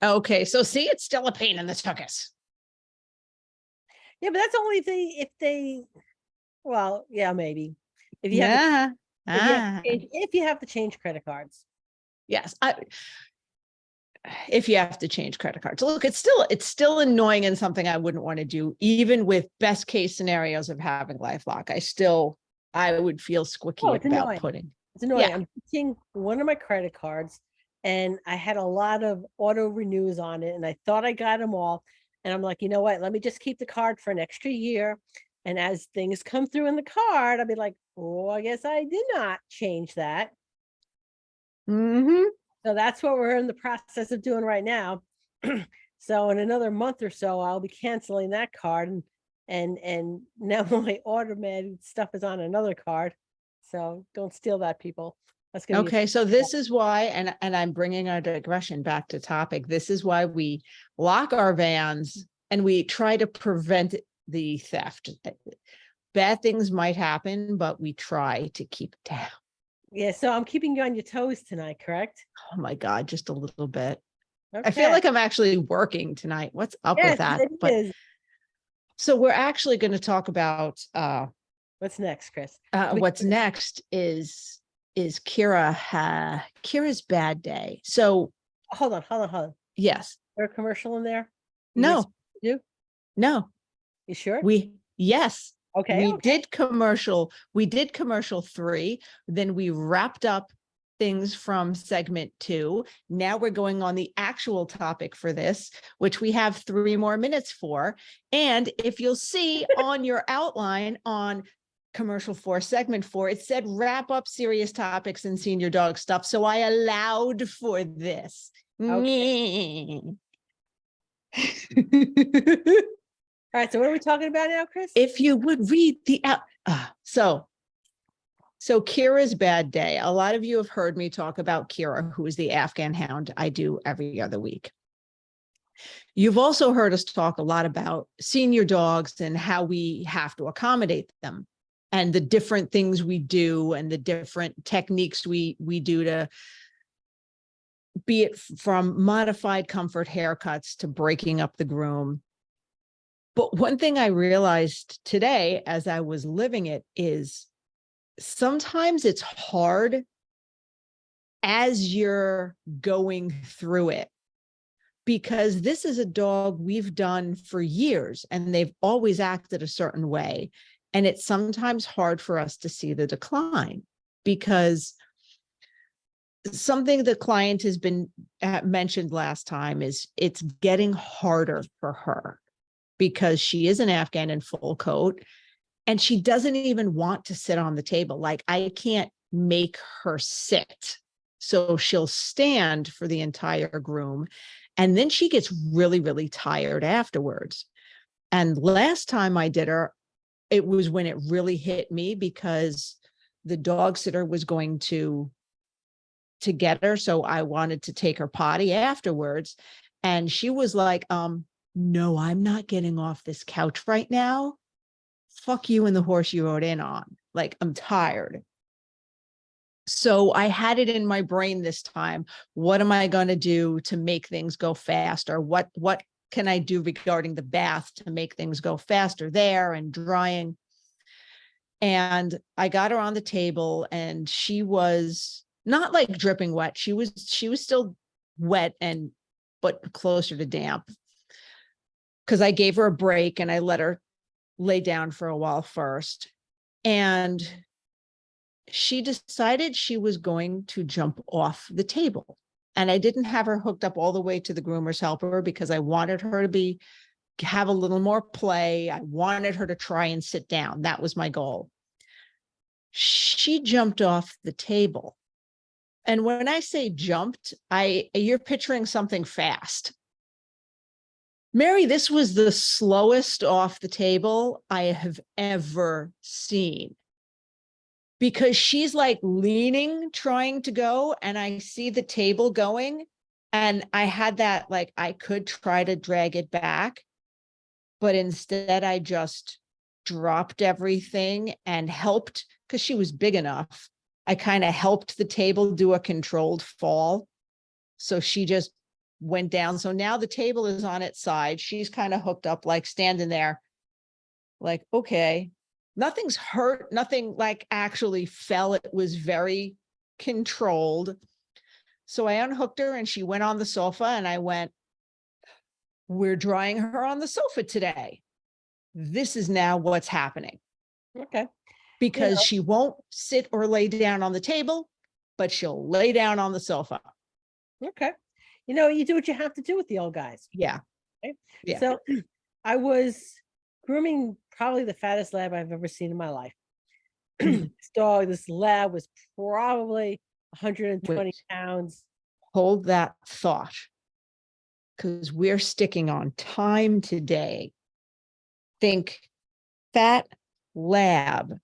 Okay, so see, it's still a pain in the tuchus. Yeah, but that's only if they well, yeah, maybe. If you have if you have to change credit cards. Yes, if you have to change credit cards. Look, it's still annoying and something I wouldn't want to do, even with best case scenarios of having LifeLock. I would feel squicky It's about annoying. putting. It's annoying. Yeah. I'm using one of my credit cards and I had a lot of auto renews on it and I thought I got them all. And I'm like, you know what? Let me just keep the card for an extra year. And as things come through in the card, I'll be like, oh, I guess I did not change that. Mm-hmm. So that's what we're in the process of doing right now. So in another month or so, I'll be canceling that card and now my automated stuff is on another card. So don't steal that, people. That's gonna be Okay, so this is why, and I'm bringing our digression back to topic. This is why we lock our vans and we try to prevent the theft. Bad things might happen, but we try to keep it down. yeah. So I'm keeping you on your toes tonight, correct? Oh my God, just a little bit. Okay. I feel like I'm actually working tonight. What's up Yes, with that? it But is. so we're actually going to talk about What's next, Chris? We- what's next is Kira's bad day. So Hold on. yes, There a commercial in there? You were no, supposed to do? no, You sure? yes, Okay. we did commercial 3, then we wrapped up things from segment 2. Now we're going on the actual topic for this, which we have 3 more minutes for. And if you'll see on your outline on commercial 4, segment 4, it said wrap up serious topics and senior dog stuff. So I allowed for this. All right. So what are we talking about now, Chris? If you would read the so Kira's bad day. A lot of you have heard me talk about Kira, who is the Afghan hound I do every other week. You've also heard us talk a lot about senior dogs and how we have to accommodate them and the different things we do and the different techniques we do to, be it from modified comfort haircuts to breaking up the groom. But one thing I realized today as I was living it is sometimes it's hard as you're going through it, because this is a dog we've done for years and they've always acted a certain way. And it's sometimes hard for us to see the decline, because something the client has been mentioned last time is it's getting harder for her because she is an Afghan in full coat and she doesn't even want to sit on the table. Like, I can't make her sit. So she'll stand for the entire groom. And then she gets really, really tired afterwards. And last time I did her, it was when it really hit me because the dog sitter was going to get her. So I wanted to take her potty afterwards. And she was like, no, I'm not getting off this couch right now. Fuck you and the horse you rode in on. Like, I'm tired. So I had it in my brain this time. What am I going to do to make things go faster? What can I do regarding the bath to make things go faster there and drying? And I got her on the table and she was not like dripping wet. She was still wet but closer to damp, because I gave her a break and I let her lay down for a while first. And she decided she was going to jump off the table. And I didn't have her hooked up all the way to the groomer's helper because I wanted her to have a little more play. I wanted her to try and sit down. That was my goal. She jumped off the table. And when I say jumped, you're picturing something fast. Mary, this was the slowest off the table I have ever seen, because she's like leaning, trying to go, and I see the table going. And I had that, like, I could try to drag it back, but instead I just dropped everything and helped, because she was big enough. I kind of helped the table do a controlled fall. So she just went down. So now the table is on its side. She's kind of hooked up, like standing there, like, okay, nothing's hurt. Nothing like actually fell. It was very controlled. So I unhooked her and she went on the sofa and I went, we're drying her on the sofa today. This is now what's happening. Okay. Because she won't sit or lay down on the table, but she'll lay down on the sofa. Okay. You do what you have to do with the old guys. Yeah. Okay? Yeah. So I was grooming probably the fattest lab I've ever seen in my life. This lab was probably 120 Wait. pounds. Hold that thought, because we're sticking on time today. Think fat lab.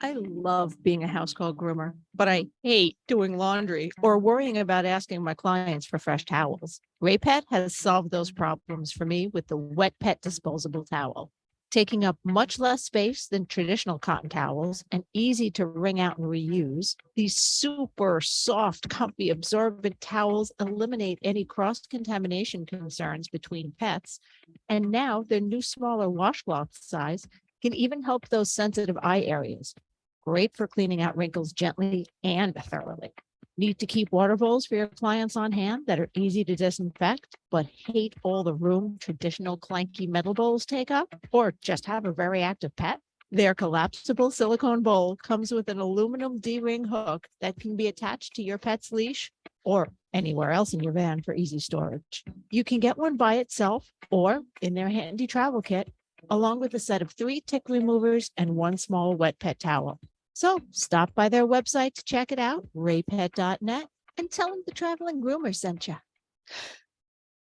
I love being a house call groomer, but I hate doing laundry or worrying about asking my clients for fresh towels. Raypet has solved those problems for me with the Wet Pet disposable towel, taking up much less space than traditional cotton towels and easy to wring out and reuse. These super soft, comfy, absorbent towels eliminate any cross-contamination concerns between pets. And now their new smaller washcloth size can even help those sensitive eye areas. Great for cleaning out wrinkles gently and thoroughly. Need to keep water bowls for your clients on hand that are easy to disinfect, but hate all the room traditional clanky metal bowls take up? Or just have a very active pet? Their collapsible silicone bowl comes with an aluminum D-ring hook that can be attached to your pet's leash or anywhere else in your van for easy storage. You can get one by itself or in their handy travel kit, along with a set of 3 tick removers and 1 small wet pet towel. So stop by their website to check it out, raypet.net, and tell them the traveling groomer sent you.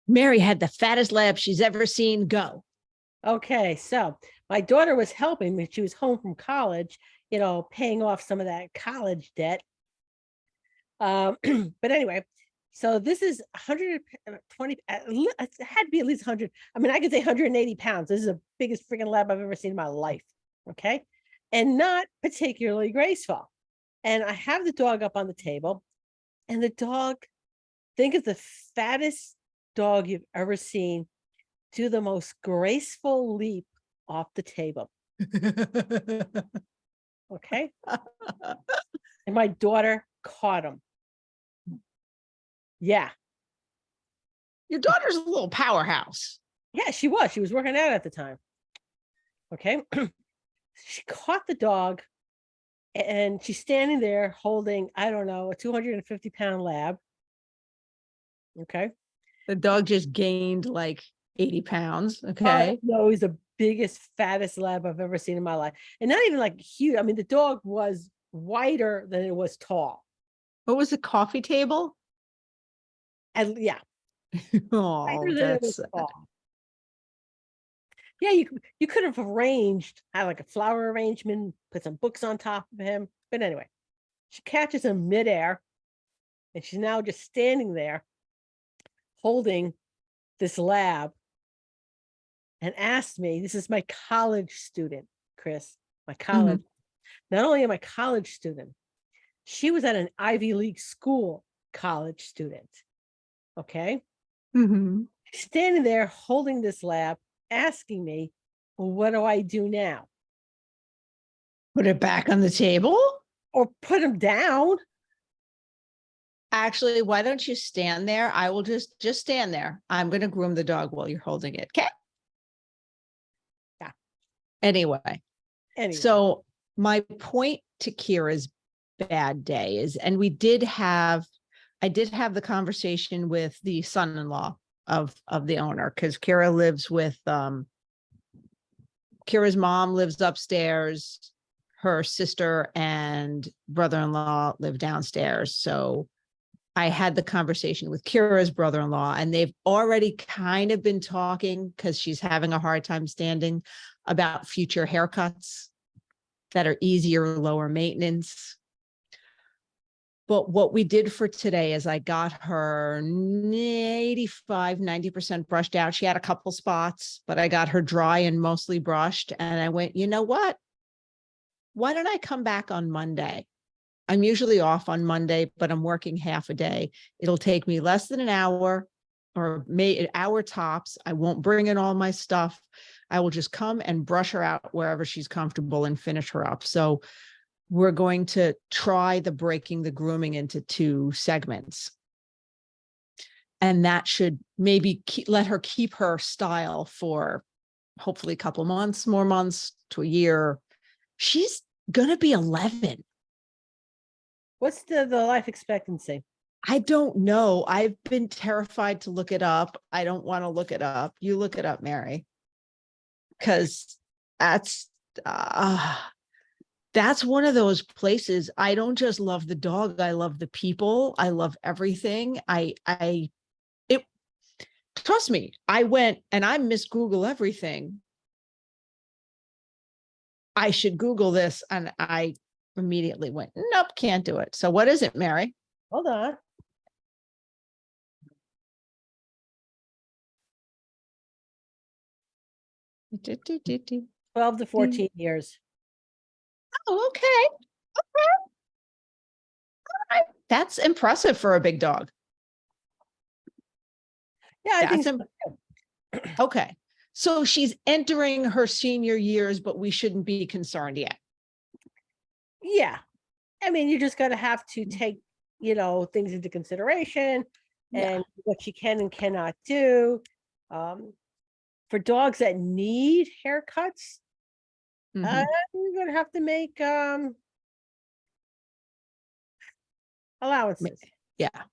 Mary had the fattest lab she's ever seen. Go. Okay, so my daughter was helping me. She was home from college, paying off some of that college debt. But anyway, so this is 120, it had to be at least 100. I mean, I could say 180 pounds. This is the biggest freaking lab I've ever seen in my life. Okay. And not particularly graceful. And I have the dog up on the table, and the dog, think of the fattest dog you've ever seen, do the most graceful leap off the table. Okay. And my daughter caught him. Yeah. Your daughter's a little powerhouse. Yeah, she was. She was working out at the time. Okay. She caught the dog, and she's standing there holding, I don't know, a 250-pound lab. Okay. The dog just gained like 80 pounds. Okay. No, he's the biggest, fattest lab I've ever seen in my life. And not even like huge. I mean, the dog was wider than it was tall. What was the coffee table? And yeah, Oh, wider than it was that's tall. Yeah, you could have had like a flower arrangement, put some books on top of him. But anyway, she catches him midair, and she's now just standing there holding this lab, and asked me, this is my college student, Chris, my college. Not only am I a college student, she was at an Ivy League school college student. Okay. Standing there holding this lab, asking me, well, what do I do now? Put it back on the table? Or put him down? Actually, why don't you stand there? I will just stand there. I'm going to groom the dog while you're holding it. Okay. Yeah. Anyway. So my point to Kira's bad day is, and I did have the conversation with the son-in-law of the owner, because Kira lives with Kira's mom lives upstairs. Her sister and brother-in-law live downstairs. So I had the conversation with Kira's brother-in-law, and they've already kind of been talking, because she's having a hard time standing, about future haircuts that are easier, lower maintenance. But what we did for today is I got her 85, 90% brushed out. She had a couple spots, but I got her dry and mostly brushed. And I went, you know what? Why don't I come back on Monday? I'm usually off on Monday, but I'm working half a day. It'll take me less than an hour, or an hour tops. I won't bring in all my stuff. I will just come and brush her out wherever she's comfortable and finish her up. So we're going to try breaking the grooming into 2 segments. And that should maybe let her keep her style for hopefully a couple months, more months to a year. She's going to be 11. What's the life expectancy? I don't know. I've been terrified to look it up. I don't want to look it up. You look it up, Mary. Because that's one of those places. I don't just love the dog. I love the people. I love everything. Trust me, I went and I miss Google everything. I should Google this. And I immediately went, nope, can't do it. So what is it, Mary? Hold on. Oh, 12 to 14 years. okay. That's impressive for a big dog. Yeah, I think That's so. okay. So she's entering her senior years, but we shouldn't be concerned yet. Yeah. I mean, you just got to have to take, things into consideration Yeah. and what she can and cannot do. For dogs that need haircuts, Mhm. you're going to have to make allowances. Yeah.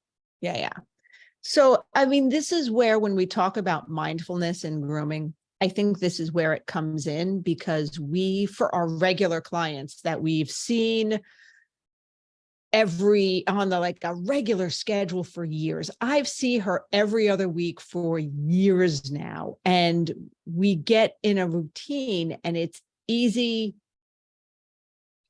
Yeah. Yeah. So, I mean, this is where when we talk about mindfulness and grooming, I think this is where it comes in because for our regular clients that we've seen like a regular schedule for years, I've seen her every other week for years now. And we get in a routine and it's easy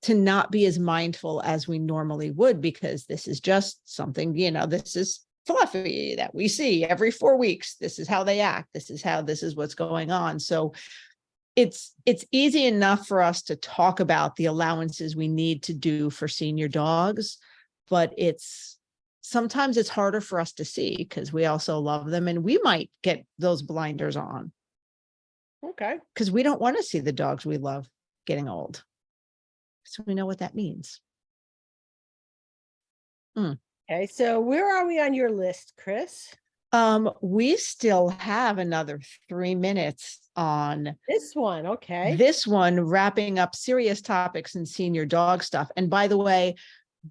to not be as mindful as we normally would because this is just something, this is fluffy that we see every 4 weeks. This is how they act. This is what's going on. So it's easy enough for us to talk about the allowances we need to do for senior dogs, but sometimes it's harder for us to see because we also love them and we might get those blinders on. Okay. Because we don't want to see the dogs we love getting old. So we know what that means. Okay. So where are we on your list, Chris? We still have another 3 minutes on This one. Okay. this one, wrapping up serious topics and senior dog stuff. And by the way,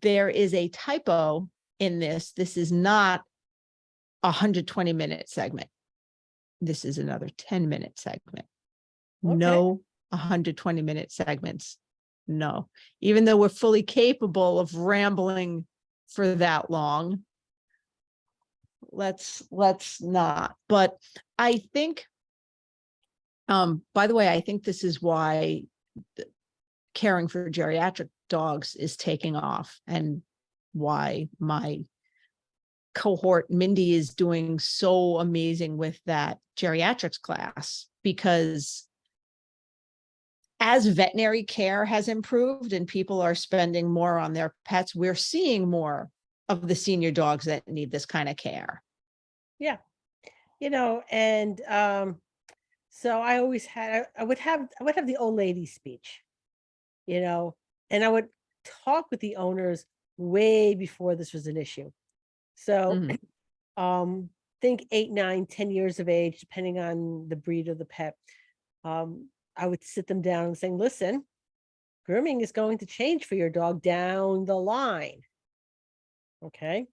there is a typo in this. This is not a 120-minute segment. This is another 10-minute segment. Okay. No 120-minute segments. No, even though we're fully capable of rambling for that long, let's not. But I think, by the way, I think this is why caring for geriatric dogs is taking off and why my cohort Mindy is doing so amazing with that geriatrics class, because as veterinary care has improved and people are spending more on their pets, we're seeing more of the senior dogs that need this kind of care. Yeah. And so I always had I would have the old lady speech, and I would talk with the owners way before this was an issue. So think 8, 9, 10 years of age, depending on the breed of the pet. I would sit them down and say, listen, grooming is going to change for your dog down the line. Okay.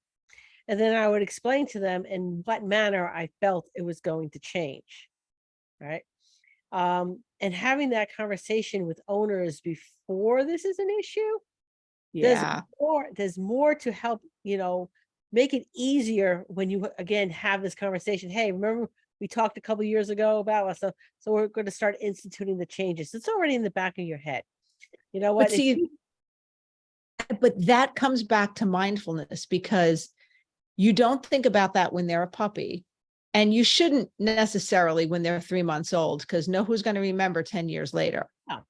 And then I would explain to them in what manner I felt it was going to change. Right. And having that conversation with owners before this is an issue, Yeah. there's more to help, make it easier when you again have this conversation. Hey, remember we talked a couple years ago about so we're going to start instituting the changes. It's already in the back of your head. You know what? But see, but that comes back to mindfulness, because you don't think about that when they're a puppy, and you shouldn't necessarily when they're 3 months old, because who's going to remember 10 years later. Oh.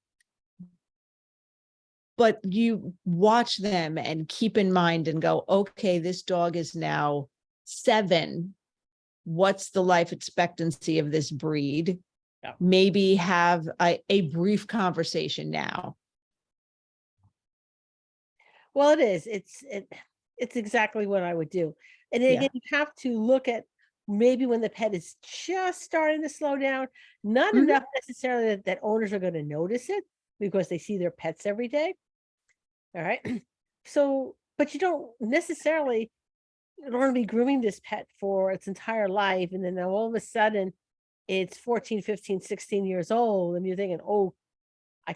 But you watch them and keep in mind and go, okay, this dog is now 7. What's the life expectancy of this breed? Yeah. Maybe have a brief conversation now. Well, it is. It's exactly what I would do. And then again, you have to look at maybe when the pet is just starting to slow down, not enough necessarily that owners are going to notice it because they see their pets every day. All right. So, but you don't necessarily want to be grooming this pet for its entire life. And then all of a sudden it's 14, 15, 16 years old. And you're thinking, oh, I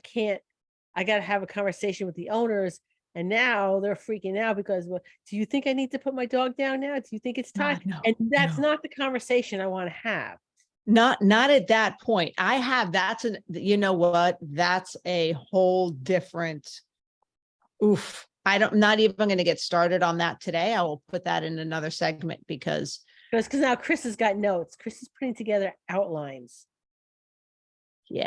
got to have a conversation with the owners. And now they're freaking out because, well, do you think I need to put my dog down now? Do you think it's time? And that's not the conversation I want to have. Not at that point. That's a whole different Oof. I'm not even going to get started on that today. I will put that in another segment because Because now Chris has got notes. Chris is putting together outlines. yeah.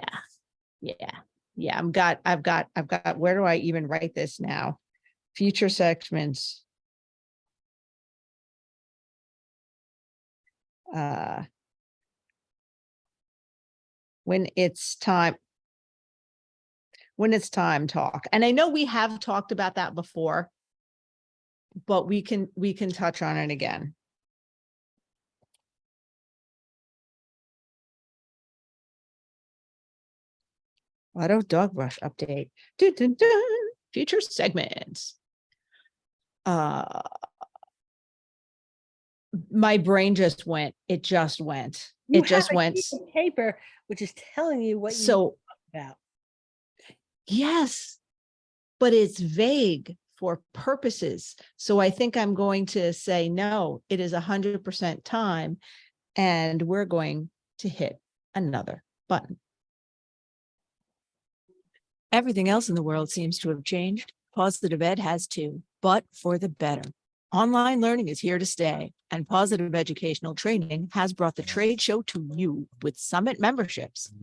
I've got, where do I even write this now? Future segments. When it's time talk. And I know we have talked about that before, but we can touch on it again. Auto dog brush update. Dun, dun, dun. Future segments. My brain just went. It just went. You It just have a went. piece of paper which is telling you what you So talk about. yes, but it's vague for purposes. So I think I'm going to say, no, it is 100% time. And we're going to hit another button. Everything else in the world seems to have changed. Positive Ed has too, but for the better. Online learning is here to stay, and Positive Educational Training has brought the trade show to you with Summit memberships.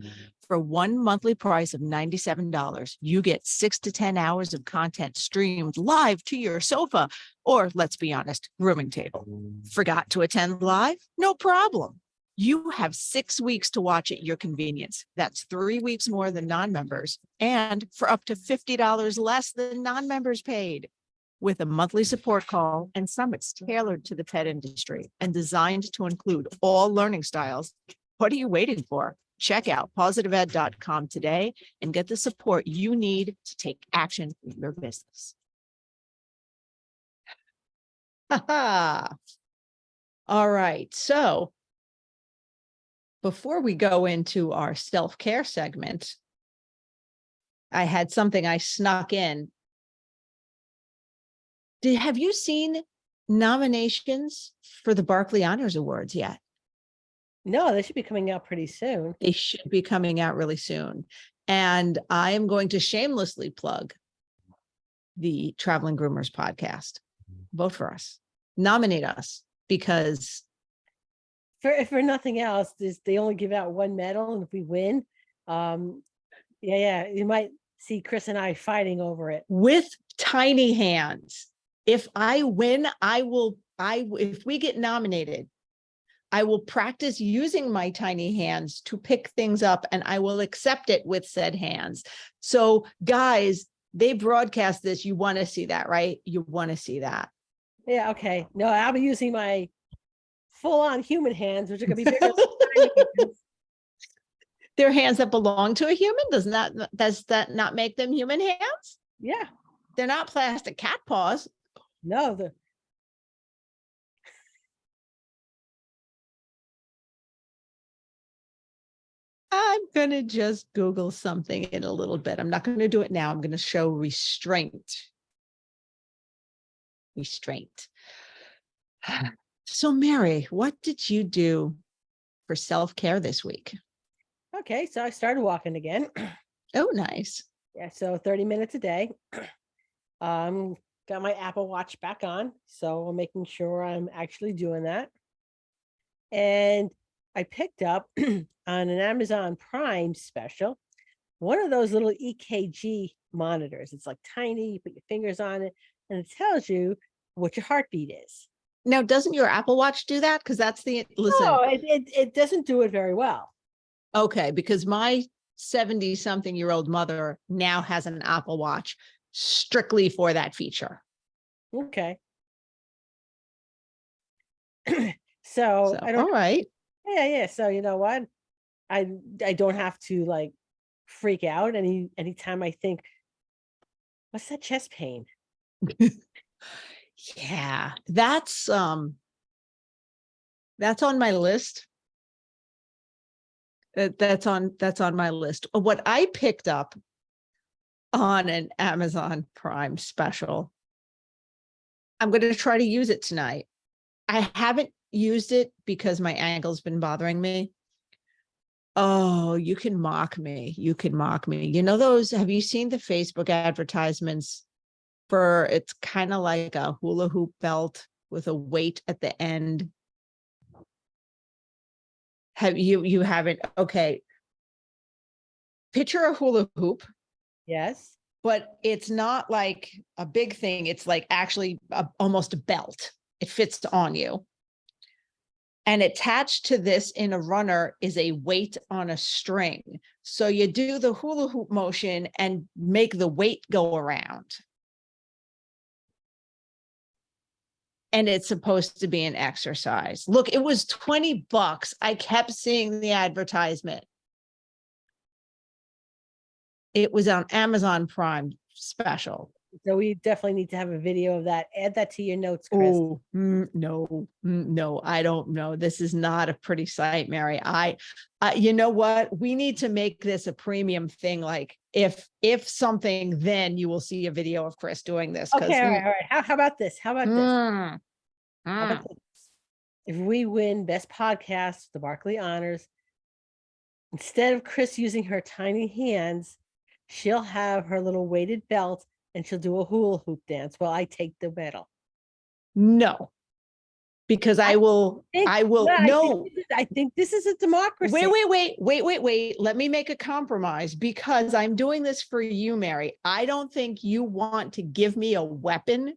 For one monthly price of $97, you get 6 to 10 hours of content streamed live to your sofa, or let's be honest, grooming table. Forgot to attend live? No problem. You have 6 weeks to watch at your convenience. That's 3 weeks more than non-members, and for up to $50 less than non-members paid. With a monthly support call and summits tailored to the pet industry and designed to include all learning styles, what are you waiting for? Check out positiveed.com today and get the support you need to take action in your business. All right. So before we go into our self-care segment, I had something I snuck in. Have you seen nominations for the Barkley Honors Awards yet? No, they should be coming out pretty soon. They should be coming out really soon. And I am going to shamelessly plug the Traveling Groomers podcast. Vote for us. Nominate us, because For nothing else, they only give out one medal, and if we win, you might see Chris and I fighting over it. with tiny hands, if I win, if we get nominated, I will practice using my tiny hands to pick things up, and I will accept it with said hands. So guys, they broadcast this. You want to see that, right? You want to see that. Yeah, okay. No, I'll be using my full-on human hands, which are going to be bigger than tiny hands. They're hands that belong to a human. Does that not make them human hands? Yeah. They're not plastic cat paws. No, I'm going to just Google something in a little bit. I'm not going to do it now. I'm going to show restraint. So Mary, what did you do for self-care this week? okay. So I started walking again. Oh, nice. Yeah, so 30 minutes a day. Got my Apple Watch back on, so I'm making sure I'm actually doing that. And I picked up on an Amazon Prime special one of those little EKG monitors. It's like tiny, you put your fingers on it, and it tells you what your heartbeat is. Now, doesn't your Apple Watch do that? Because listen. No, it doesn't do it very well. Okay, because my 70-something-year-old mother now has an Apple Watch strictly for that feature. Okay. So I don't. All right. Yeah. So you know what? I don't have to like freak out anytime I think, what's that chest pain? Yeah, that's on my list. That's on my list. What I picked up on an Amazon Prime special, I'm going to try to use it tonight. I haven't used it because my ankle's been bothering me. Oh, you can mock me. You know those, have you seen the Facebook advertisements it's kind of like a hula hoop belt with a weight at the end. You haven't, okay. Picture a hula hoop, Yes. but it's not like a big thing. It's like actually almost a belt. It fits on you. And attached to this in a runner is a weight on a string. So you do the hula hoop motion and make the weight go around. And it's supposed to be an exercise. Look, it was $20. I kept seeing the advertisement. It was on Amazon Prime special. So we definitely need to have a video of that. Add that to your notes, Chris. Oh, no, I don't know. This is not a pretty sight, Mary. You know what? We need to make this a premium thing. Like if something, then you will see a video of Chris doing this. Okay, all right. How about this? How about this? Mm, How about this? If we win Best Podcast, the Barkley Honors, instead of Chris using her tiny hands, she'll have her little weighted belt and she'll do a hula hoop dance while I take the medal. no, because I will no. I think this is a democracy. Wait. Let me make a compromise because I'm doing this for you, Mary. I don't think you want to give me a weapon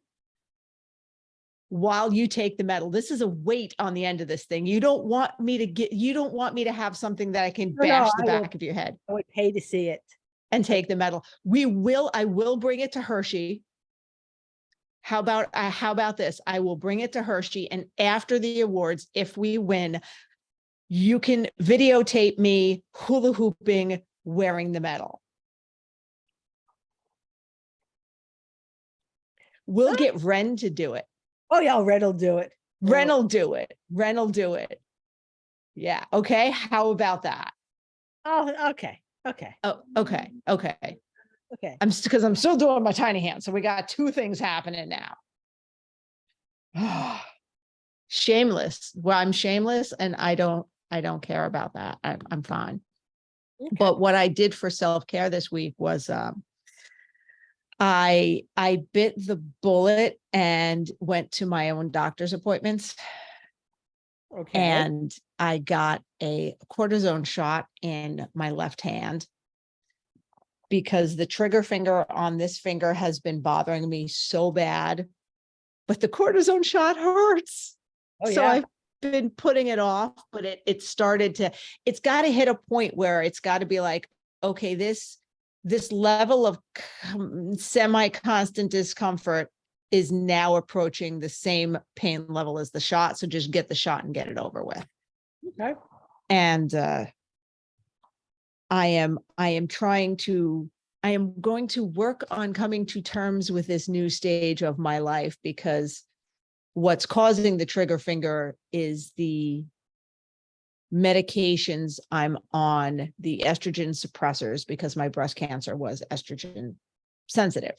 while you take the medal. This is a weight on the end of this thing. You don't want me to have something that I can bash the back of your head. I would pay to see it. And take the medal. I will bring it to Hershey. How about this? I will bring it to Hershey, and after the awards, if we win, you can videotape me hula hooping wearing the medal. We'll get Ren to do it. Oh yeah, Ren will do it. Ren will do it. Yeah. Okay. How about that? Oh, okay. Oh, okay. Okay. Because I'm still doing my tiny hand. So we got two things happening now. Shameless. Well, I'm shameless and I don't care about that. I'm fine. Okay. But what I did for self-care this week was I bit the bullet and went to my own doctor's appointments. Okay. And I got a cortisone shot in my left hand because the trigger finger on this finger has been bothering me so bad, but the cortisone shot hurts. Oh, so yeah. I've been putting it off, but it's got to hit a point where it's got to be like, okay, this level of semi-constant discomfort is now approaching the same pain level as the shot. So just get the shot and get it over with. Okay. And I am going to work on coming to terms with this new stage of my life, because what's causing the trigger finger is the medications I'm on, the estrogen suppressors, because my breast cancer was estrogen sensitive.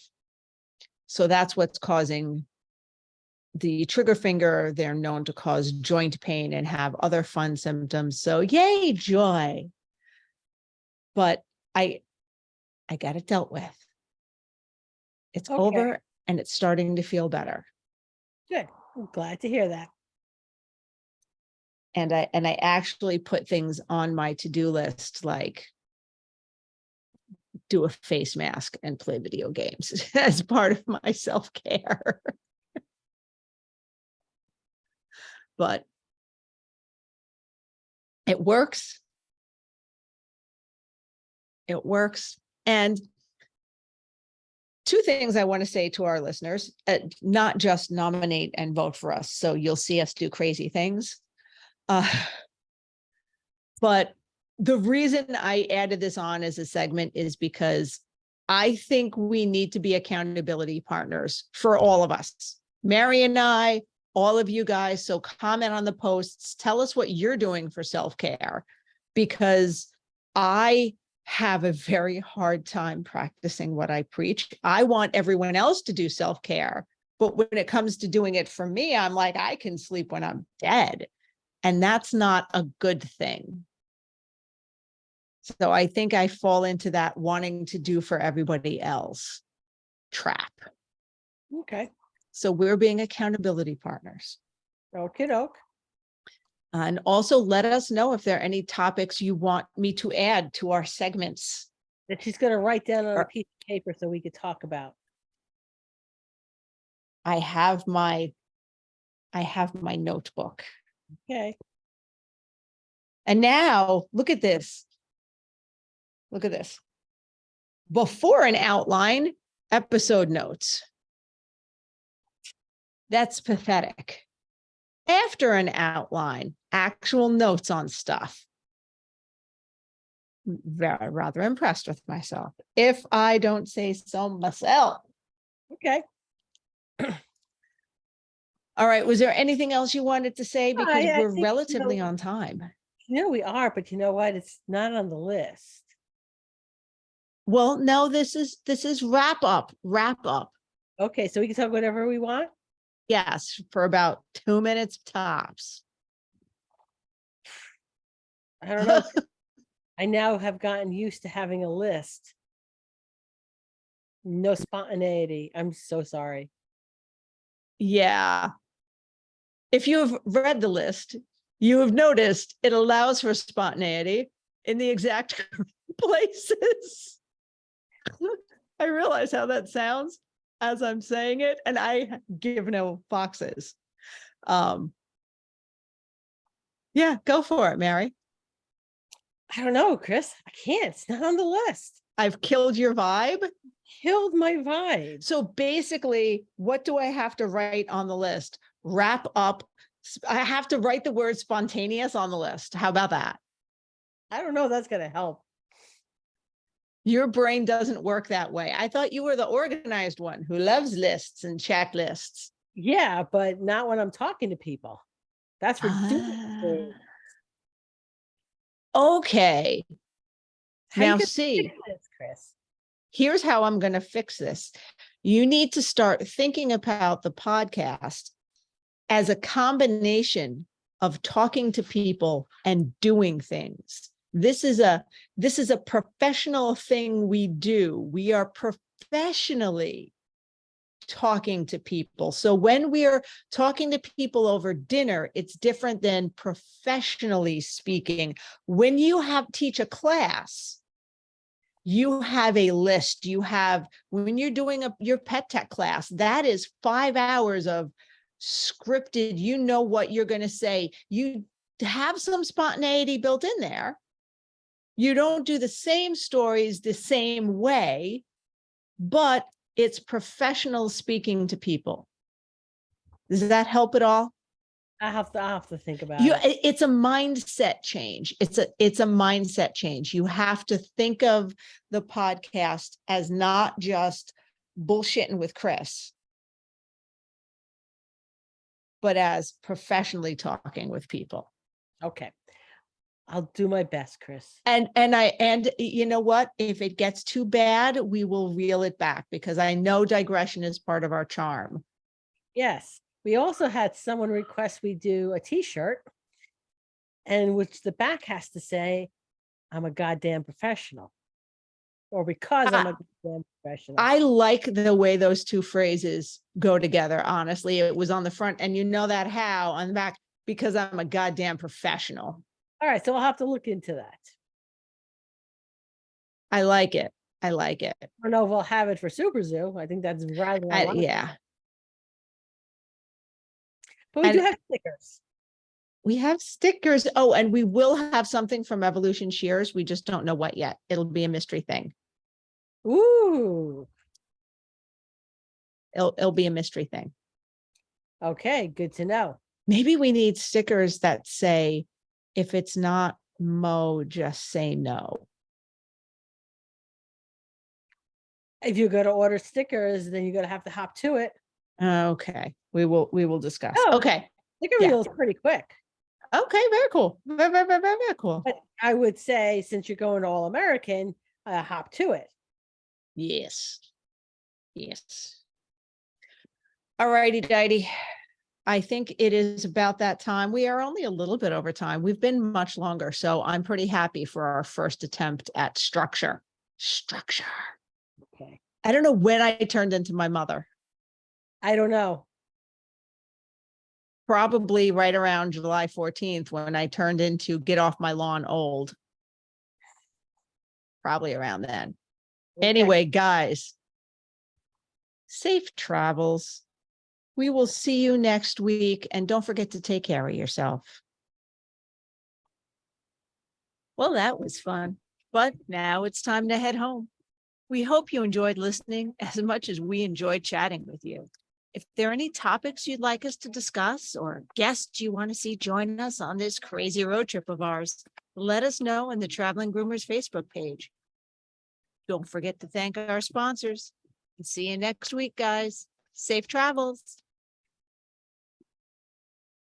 So that's what's causing the trigger finger. They're known to cause joint pain and have other fun symptoms. So yay, joy. But I got it dealt with. It's over and it's starting to feel better. Good. I'm glad to hear that. And I actually put things on my to-do list, like do a face mask and play video games as part of my self-care. But it works. It works. And two things I want to say to our listeners, not just nominate and vote for us, so you'll see us do crazy things. But the reason I added this on as a segment is because I think we need to be accountability partners for all of us. Mary and I, all of you guys. So comment on the posts. Tell us what you're doing for self-care, because I have a very hard time practicing what I preach. I want everyone else to do self-care, but when it comes to doing it for me, I'm like, I can sleep when I'm dead. And that's not a good thing. So I think I fall into that wanting to do for everybody else trap. Okay. So we're being accountability partners. Okie doke. And also let us know if there are any topics you want me to add to our segments. That she's gonna write down on a Or- piece of paper so we could talk about. I have my notebook. Okay. And now look at this. Look at this. Before an outline, episode notes. That's pathetic. After an outline, actual notes on stuff. Very rather impressed with myself, if I don't say so myself. Okay. All right. Was there anything else you wanted to say? Because I we're think, relatively on time. we are, but you know what? It's not on the list. Well, no, this is wrap up. Okay, so we can talk whatever we want. Yes, for about 2 minutes tops. I don't know. I now have gotten used to having a list. No spontaneity. I'm so sorry. Yeah. If you have read the list, you have noticed it allows for spontaneity in the exact places. I realize how that sounds as I'm saying it, and I give no foxes. Yeah, go for it, Mary. I don't know, Chris. I can't. It's not on the list. I've killed your vibe. Killed my vibe. So basically, what do I have to write on the list? Wrap up. I have to write the word spontaneous on the list. How about that? I don't know if that's gonna help. Your brain doesn't work that way. I thought you were the organized one who loves lists and checklists. Yeah, but not when I'm talking to people. That's for doing Ah. things. Okay. How you Now gonna see, fix this, Chris? here's how I'm going to fix this. You need to start thinking about the podcast as a combination of talking to people and doing things. This is a professional thing we do. We are professionally talking to people. So when we are talking to people over dinner, it's different than professionally speaking. When you teach a class, you have a list. When you're doing your pet tech class, that is 5 hours of scripted, you know what you're going to say. You have some spontaneity built in there. You don't do the same stories the same way, but it's professional speaking to people. Does that help at all? I have to think about it. It's a mindset change. It's a mindset change. You have to think of the podcast as not just bullshitting with Chris, but as professionally talking with people. Okay. I'll do my best, Chris. And you know what? If it gets too bad, we will reel it back because I know digression is part of our charm. Yes. We also had someone request we do a t-shirt, and which the back has to say, I'm a goddamn professional. Or because I'm a goddamn professional. I like the way those two phrases go together. Honestly, it was on the front, and you know that how on the back, because I'm a goddamn professional. All right, so I'll have to look into that. I like it. I don't know if I'll have it for Super Zoo. I think that's rather yeah. But we do have stickers. We have stickers. Oh, and we will have something from Evolution Shears. We just don't know what yet. It'll be a mystery thing. Ooh. It'll be a mystery thing. Okay, good to know. Maybe we need stickers that say, if it's not Mo, just say no. If you're going to order stickers, then you're going to have to hop to it. Okay. We will discuss. Oh, okay. Sticker reel is pretty quick. Okay. Very cool. Very cool. But I would say, since you're going to All American, hop to it. Yes. All righty, Dighty. I think it is about that time. We are only a little bit over time. We've been much longer, so I'm pretty happy for our first attempt at structure. Okay. I don't know when I turned into my mother. I don't know. Probably right around July 14th when I turned into get off my lawn old. Probably around then. Okay. Anyway, guys, safe travels. We will see you next week, and don't forget to take care of yourself. Well, that was fun, but now it's time to head home. We hope you enjoyed listening as much as we enjoyed chatting with you. If there are any topics you'd like us to discuss or guests you want to see join us on this crazy road trip of ours, let us know in the Traveling Groomers Facebook page. Don't forget to thank our sponsors. See you next week, guys. Safe travels.